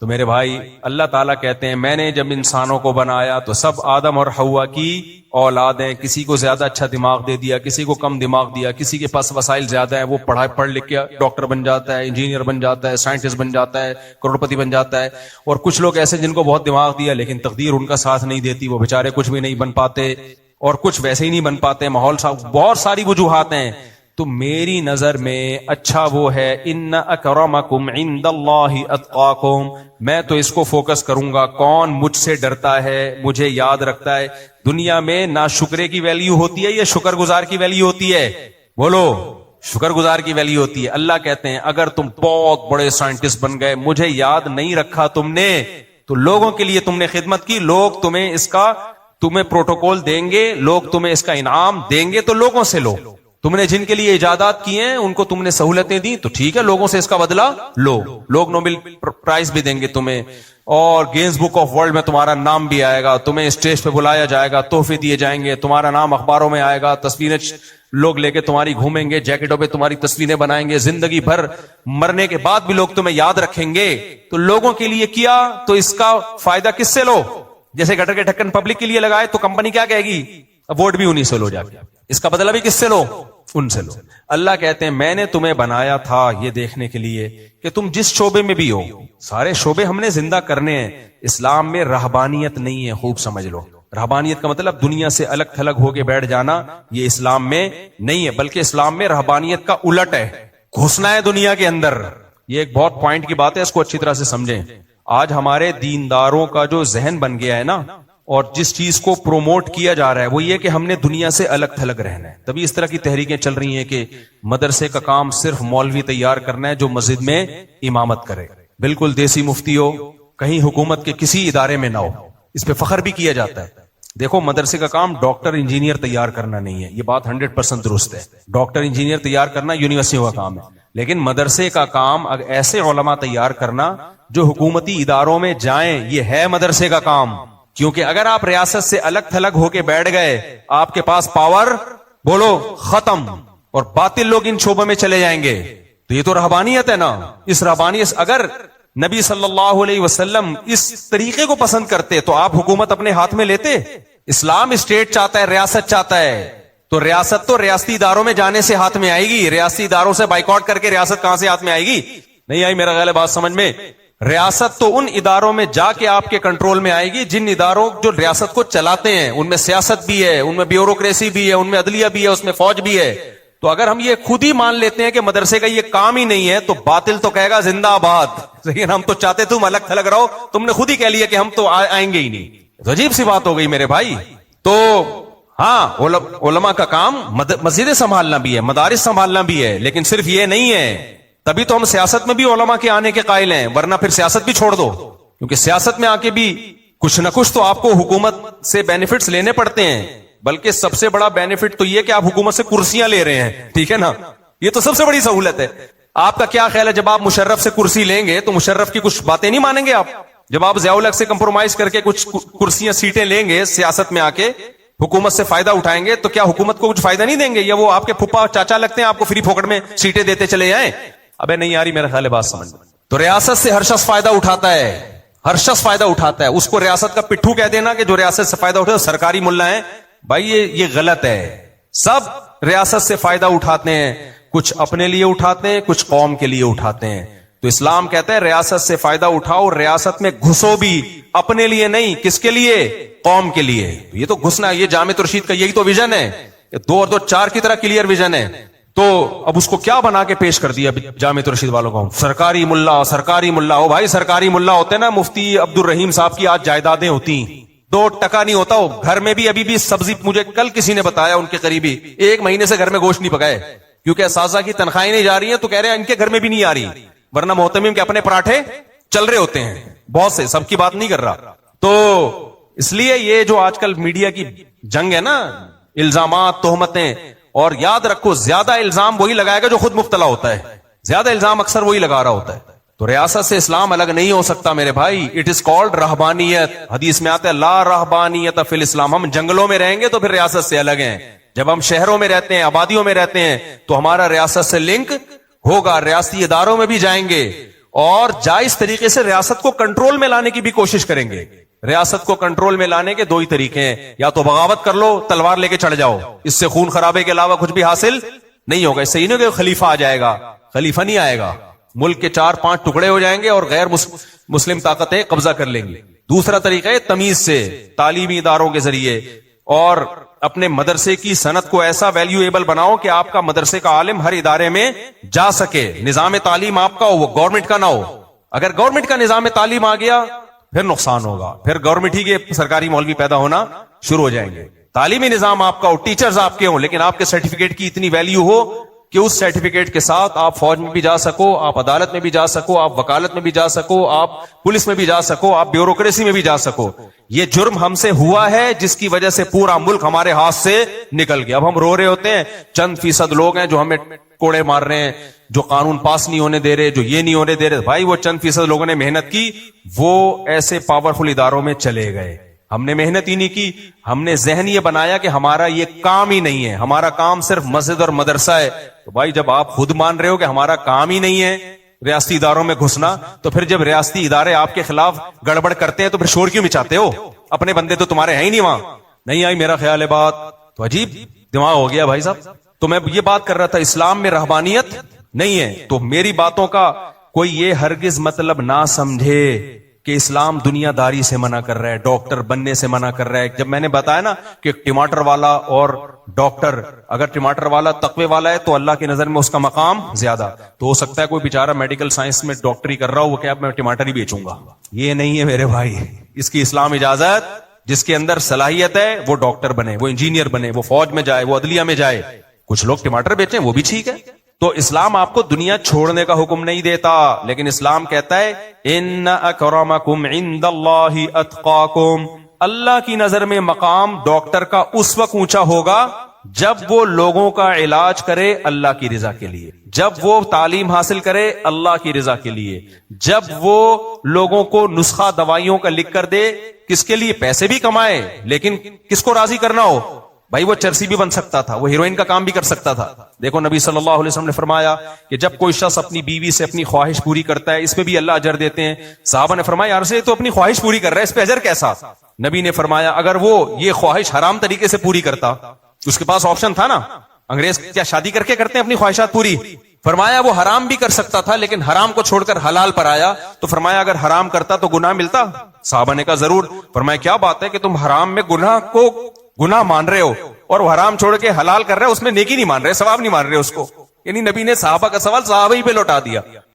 تو میرے بھائی اللہ تعالیٰ کہتے ہیں میں نے جب انسانوں کو بنایا تو سب آدم اور حوا کی اولاد ہیں. کسی کو زیادہ اچھا دماغ دے دیا, کسی کو کم دماغ دیا, کسی کے پاس وسائل زیادہ ہیں, وہ پڑھ لکھ کے ڈاکٹر بن جاتا ہے, انجینئر بن جاتا ہے, سائنٹسٹ بن جاتا ہے, کروڑپتی بن جاتا ہے. اور کچھ لوگ ایسے جن کو بہت دماغ دیا لیکن تقدیر ان کا ساتھ نہیں دیتی, وہ بےچارے کچھ بھی نہیں بن پاتے, اور کچھ ویسے ہی نہیں بن پاتے, ماحول بہت ساری وجوہات ہیں. تو میری نظر میں اچھا وہ ہے ان اکرمکم عند اللہ اتقاکم. میں تو اس کو فوکس کروں گا کون مجھ سے ڈرتا ہے, مجھے یاد رکھتا ہے. دنیا میں ناشکرے کی ویلیو ہوتی ہے یا شکر گزار کی ویلیو ہوتی ہے؟ بولو, شکر گزار کی ویلیو ہوتی ہے. اللہ کہتے ہیں اگر تم بہت بڑے سائنٹسٹ بن گئے, مجھے یاد نہیں رکھا تم نے, تو لوگوں کے لیے تم نے خدمت کی, لوگ تمہیں پروٹوکول دیں گے, لوگ تمہیں اس کا انعام دیں گے, تو لوگوں سے لو. تم نے جن کے لیے ایجادات کیے ہیں ان کو تم نے سہولتیں دی, تو ٹھیک ہے, لوگوں سے اس کا بدلہ لو. لوگ نوبل پرائز بھی دیں گے تمہیں, اور گینز بک آف ورلڈ میں تمہارا نام بھی آئے گا, تمہیں اسٹیج پہ بلایا جائے گا, تحفے دیے جائیں گے, تمہارا نام اخباروں میں آئے گا, تصویریں لوگ لے کے تمہاری گھومیں گے, جیکٹوں پہ تمہاری تصویریں بنائیں گے, زندگی بھر مرنے کے بعد بھی لوگ تمہیں یاد رکھیں گے. تو لوگوں کے لیے کیا تو اس کا فائدہ کس سے لو؟ جیسے گٹر کے ڈھکن پبلک کے لیے لگائے تو کمپنی کیا کہے گی, ووٹ بھی انہی سے لو جا کے, اس کا بدلہ بھی کس سے لو؟ ان سے لو. اللہ کہتے ہیں میں نے تمہیں بنایا تھا یہ دیکھنے کے لیے کہ تم جس شعبے میں بھی ہو, سارے شعبے ہم نے زندہ کرنے ہیں. اسلام میں رہبانیت نہیں ہے, خوب سمجھ لو. رہبانیت کا مطلب دنیا سے الگ تھلگ ہو کے بیٹھ جانا, یہ اسلام میں نہیں ہے, بلکہ اسلام میں رہبانیت کا الٹ ہے, گھسنا ہے دنیا کے اندر. یہ ایک بہت پوائنٹ کی بات ہے, اس کو اچھی طرح سے سمجھیں. آج ہمارے دینداروں کا جو ذہن بن گیا ہے نا, اور جس چیز کو پروموٹ کیا جا رہا ہے وہ یہ کہ ہم نے دنیا سے الگ تھلگ رہنا ہے. تبھی اس طرح کی تحریکیں چل رہی ہیں کہ مدرسے کا کام صرف مولوی تیار کرنا ہے جو مسجد میں امامت کرے, بالکل دیسی مفتی ہو, کہیں حکومت کے کسی ادارے میں نہ ہو. اس پہ فخر بھی کیا جاتا ہے. دیکھو مدرسے کا کام ڈاکٹر انجینئر تیار کرنا نہیں ہے, یہ بات 100% درست ہے. ڈاکٹر انجینئر تیار کرنا یونیورسٹیوں کا کام ہے, لیکن مدرسے کا کام ایسے علماء تیار کرنا جو حکومتی اداروں میں جائیں, یہ ہے مدرسے کا کام. کیونکہ اگر آپ ریاست سے الگ تھلگ ہو کے بیٹھ گئے, آپ کے پاس پاور بولو ختم, اور باطل لوگ ان شعبوں میں چلے جائیں گے. تو یہ تو رہبانیت ہے نا. اس رہبانیت, اگر نبی صلی اللہ علیہ وسلم اس طریقے کو پسند کرتے تو آپ حکومت اپنے ہاتھ میں لیتے. اسلام اسٹیٹ چاہتا ہے, ریاست چاہتا ہے, تو ریاست تو ریاستی اداروں میں جانے سے ہاتھ میں آئے گی. ریاستی اداروں سے بائیکاٹ کر کے ریاست کہاں سے ہاتھ میں آئے گی؟ نہیں آئی میرا خیال ہے بات سمجھ میں. ریاست تو ان اداروں میں جا کے آپ کے کنٹرول میں آئے گی جن اداروں جو ریاست کو چلاتے ہیں, ان میں سیاست بھی ہے, ان میں بیوروکریسی بھی ہے, ان میں عدلیہ بھی ہے, اس میں فوج بھی ہے. تو اگر ہم یہ خود ہی مان لیتے ہیں کہ مدرسے کا یہ کام ہی نہیں ہے, تو باطل تو کہے گا زندہ آباد, لیکن ہم تو چاہتے تم الگ تھلگ رہو, تم نے خود ہی کہہ لیا کہ ہم تو آئیں گے ہی نہیں. تو عجیب سی بات ہو گئی میرے بھائی. تو ہاں علماء کا کام مسجدیں سنبھالنا بھی ہے, مدارس سنبھالنا بھی ہے, لیکن صرف یہ نہیں ہے. تبھی تو ہم سیاست میں بھی علماء کے آنے کے قائل ہیں, ورنہ پھر سیاست بھی چھوڑ دو. کیونکہ سیاست میں آ کے بھی کچھ نہ کچھ تو آپ کو حکومت سے بینیفٹس لینے پڑتے ہیں. بلکہ سب سے بڑا بینیفٹ تو یہ کہ آپ حکومت سے کرسیاں لے رہے ہیں, ٹھیک ہے نا, یہ تو سب سے بڑی سہولت ہے. آپ کا کیا خیال ہے, جب آپ مشرف سے کرسی لیں گے تو مشرف کی کچھ باتیں نہیں مانیں گے آپ؟ جب آپ ضیاء الحق سے کمپرومائز کر کے کچھ کرسیاں سیٹیں لیں گے سیاست میں آ کے, حکومت سے فائدہ اٹھائیں گے, تو کیا حکومت کو کچھ فائدہ نہیں دیں گے؟ یا وہ آپ کے پھپھا چاچا لگتے ہیں, آپ کو فری پھوکٹ میں سیٹیں دیتے چلے جائیں؟ ابے نہیں آ رہی میرا خیال ہے بات سمجھ. تو ریاست سے ہر شخص فائدہ اٹھاتا ہے, ہر شخص فائدہ اٹھاتا ہے. اس کو ریاست کا پٹھو کہہ دینا کہ جو ریاست سے فائدہ اٹھے سرکاری ملا ہے, بھائی یہ غلط ہے. سب ریاست سے فائدہ اٹھاتے ہیں, کچھ اپنے لیے اٹھاتے ہیں, کچھ قوم کے لیے اٹھاتے ہیں. تو اسلام کہتا ہے ریاست سے فائدہ اٹھاؤ, ریاست میں گھسو بھی, اپنے لیے نہیں. کس کے لیے؟ قوم کے لیے. یہ تو گھسنا, یہ جامع ترشید کا یہی تو ویژن ہے, 2 اور 2 4 کی طرح کلیئر ویژن ہے. تو اب اس کو کیا بنا کے پیش کر دیا جامع ترشید والوں کو؟ سرکاری ملا, سرکاری ملا. او بھائی سرکاری ملا ہوتے نا, مفتی عبد الرحیم صاحب کی آج جائیدادیں ہوتی, 2 ٹکا نہیں ہوتا. گھر میں بھی ابھی بھی سبزی, مجھے کل کسی نے بتایا ان کے قریبی 1 مہینے سے گھر میں گوشت نہیں پکائے, کیونکہ اساتذہ کی تنخواہیں نہیں جا رہی ہیں, تو کہہ رہے ہیں ان کے گھر میں بھی نہیں آ رہی, ورنہ محتمم کے اپنے پراٹھے چل رہے ہوتے ہیں بہت سے, سب کی بات نہیں کر رہا. تو اس لیے یہ جو آج کل میڈیا کی جنگ ہے نا, الزامات, تہمتیں, اور یاد رکھو زیادہ الزام وہی لگائے گا جو خود مبتلا ہوتا ہے, زیادہ الزام اکثر وہی لگا رہا ہوتا ہے. تو ریاست سے اسلام الگ نہیں ہو سکتا میرے بھائی. اٹ از کالڈ رہبانیت. حدیث میں آتا ہے لا رہبانیت فی الاسلام. ہم جنگلوں میں رہیں گے تو پھر ریاست سے الگ ہیں, جب ہم شہروں میں رہتے ہیں, آبادیوں میں رہتے ہیں, تو ہمارا ریاست سے لنک ہوگا, ریاستی اداروں میں بھی جائیں گے. اور جائز طریقے سے ریاست کو کنٹرول میں لانے کی بھی کوشش کریں گے. ریاست کو کنٹرول میں لانے کے دو ہی طریقے ہیں, یا تو بغاوت کر لو, تلوار لے کے چڑھ جاؤ, اس سے خون خرابے کے علاوہ کچھ بھی حاصل نہیں ہوگا. اس سے یہ نہیں کہ خلیفہ آ جائے گا, خلیفہ نہیں آئے گا, ملک کے 4-5 ٹکڑے ہو جائیں گے اور غیر مسلم طاقتیں قبضہ کر لیں گی. دوسرا طریقہ ہے تمیز سے, تعلیمی اداروں کے ذریعے, اور اپنے مدرسے کی صنعت کو ایسا ویلیویبل بناؤ کہ آپ کا مدرسے کا عالم ہر ادارے میں جا سکے. نظام تعلیم آپ کا ہو, وہ گورنمنٹ کا نہ ہو. اگر گورنمنٹ کا نظام تعلیم آ گیا پھر نقصان ہوگا, پھر گورنمنٹ ہی کے سرکاری مولوی پیدا ہونا شروع ہو جائیں گے. تعلیمی نظام آپ کا ہو, ٹیچرز آپ کے ہوں, لیکن آپ کے سرٹیفکیٹ کی اتنی ویلیو ہو کہ اس سرٹیفکیٹ کے ساتھ آپ فوج میں بھی جا سکو, آپ عدالت میں بھی جا سکو, آپ وکالت میں بھی جا سکو, آپ پولیس میں بھی جا سکو, آپ بیوروکریسی میں بھی جا سکو. یہ جرم ہم سے ہوا ہے جس کی وجہ سے پورا ملک ہمارے ہاتھ سے نکل گیا. اب ہم رو رہے ہوتے ہیں, چند فیصد لوگ ہیں جو ہمیں کوڑے مار رہے ہیں, جو قانون پاس نہیں ہونے دے رہے, جو یہ نہیں ہونے دے رہے. بھائی وہ چند فیصد لوگوں نے محنت کی, وہ ایسے پاورفل اداروں میں چلے گئے. ہم نے محنت ہی نہیں کی, ہم نے ذہن یہ بنایا کہ ہمارا یہ کام ہی نہیں ہے, ہمارا کام صرف مسجد اور مدرسہ ہے. تو بھائی جب آپ خود مان رہے ہو کہ ہمارا کام ہی نہیں ہے ریاستی اداروں میں گھسنا, تو پھر جب ریاستی ادارے آپ کے خلاف گڑبڑ کرتے ہیں تو پھر شور کیوں مچاتے ہو؟ اپنے بندے تو تمہارے ہیں ہی نہیں وہاں. نہیں آئی میرا خیال ہے بات, تو عجیب دماغ ہو گیا بھائی صاحب. تو میں یہ بات کر رہا تھا, اسلام میں رہبانیت نہیں ہے. تو میری باتوں کا کوئی یہ ہرگز مطلب نہ سمجھے کہ اسلام دنیا داری سے منع کر رہا ہے, ڈاکٹر بننے سے منع کر رہا ہے. جب میں نے بتایا نا کہ ٹماٹر والا اور ڈاکٹر, اگر ٹماٹر والا تقوی والا ہے تو اللہ کی نظر میں اس کا مقام زیادہ. تو ہو سکتا ہے کوئی بیچارہ میڈیکل سائنس میں ڈاکٹری کر رہا ہو, وہ کہ اب میں ٹماٹر ہی بیچوں گا. یہ نہیں ہے میرے بھائی, اس کی اسلام اجازت, جس کے اندر صلاحیت ہے وہ ڈاکٹر بنے, وہ انجینئر بنے, وہ فوج میں جائے, وہ عدلیہ میں جائے. کچھ لوگ ٹماٹر بیچیں وہ بھی ٹھیک ہے. تو اسلام آپ کو دنیا چھوڑنے کا حکم نہیں دیتا, لیکن اسلام کہتا ہے ان اکرمکم عند اللہ اتقاکم. اللہ کی نظر میں مقام ڈاکٹر کا اس وقت اونچا ہوگا جب وہ لوگوں کا علاج کرے اللہ کی رضا کے لیے, جب وہ تعلیم حاصل کرے اللہ کی رضا کے لیے, جب وہ لوگوں کو نسخہ دوائیوں کا لکھ کر دے, کس کے لیے؟ پیسے بھی کمائے, لیکن کس کو راضی کرنا ہو. بھائی وہ چرسی بھی بن سکتا تھا, وہ ہیروئن کا کام بھی کر سکتا تھا. دیکھو نبی صلی اللہ علیہ وسلم نے فرمایا کہ جب کوئی شخص اپنی بیوی سے اپنی خواہش پوری کرتا ہے, اس میں بھی اللہ اجر دیتے ہیں. صحابہ نے فرمایا یار سے تو اپنی خواہش پوری کر رہا ہے, اس پہ اجر کیسا؟ نبی نے فرمایا اگر وہ یہ خواہش حرام طریقے سے پوری کرتا, اس کے پاس آپشن تھا نا, انگریز کیا شادی کر کے کرتے ہیں اپنی خواہشات پوری؟ فرمایا وہ حرام بھی کر سکتا تھا, لیکن حرام کو چھوڑ کر حلال پر آیا, تو فرمایا اگر حرام کرتا تو گناہ ملتا؟ صحابہ نے کہا ضرور. فرمایا کیا بات ہے کہ تم حرام میں گناہ کو گناہ مان رہے ہو اور وہ حرام چھوڑ کے حلال کر رہے ہو, اس میں نیکی نہیں مان رہے, ثواب نہیں مان رہے اس کو. یعنی نبی نے صحابہ کا سوال صحابہ ہی پہ لوٹا دیا.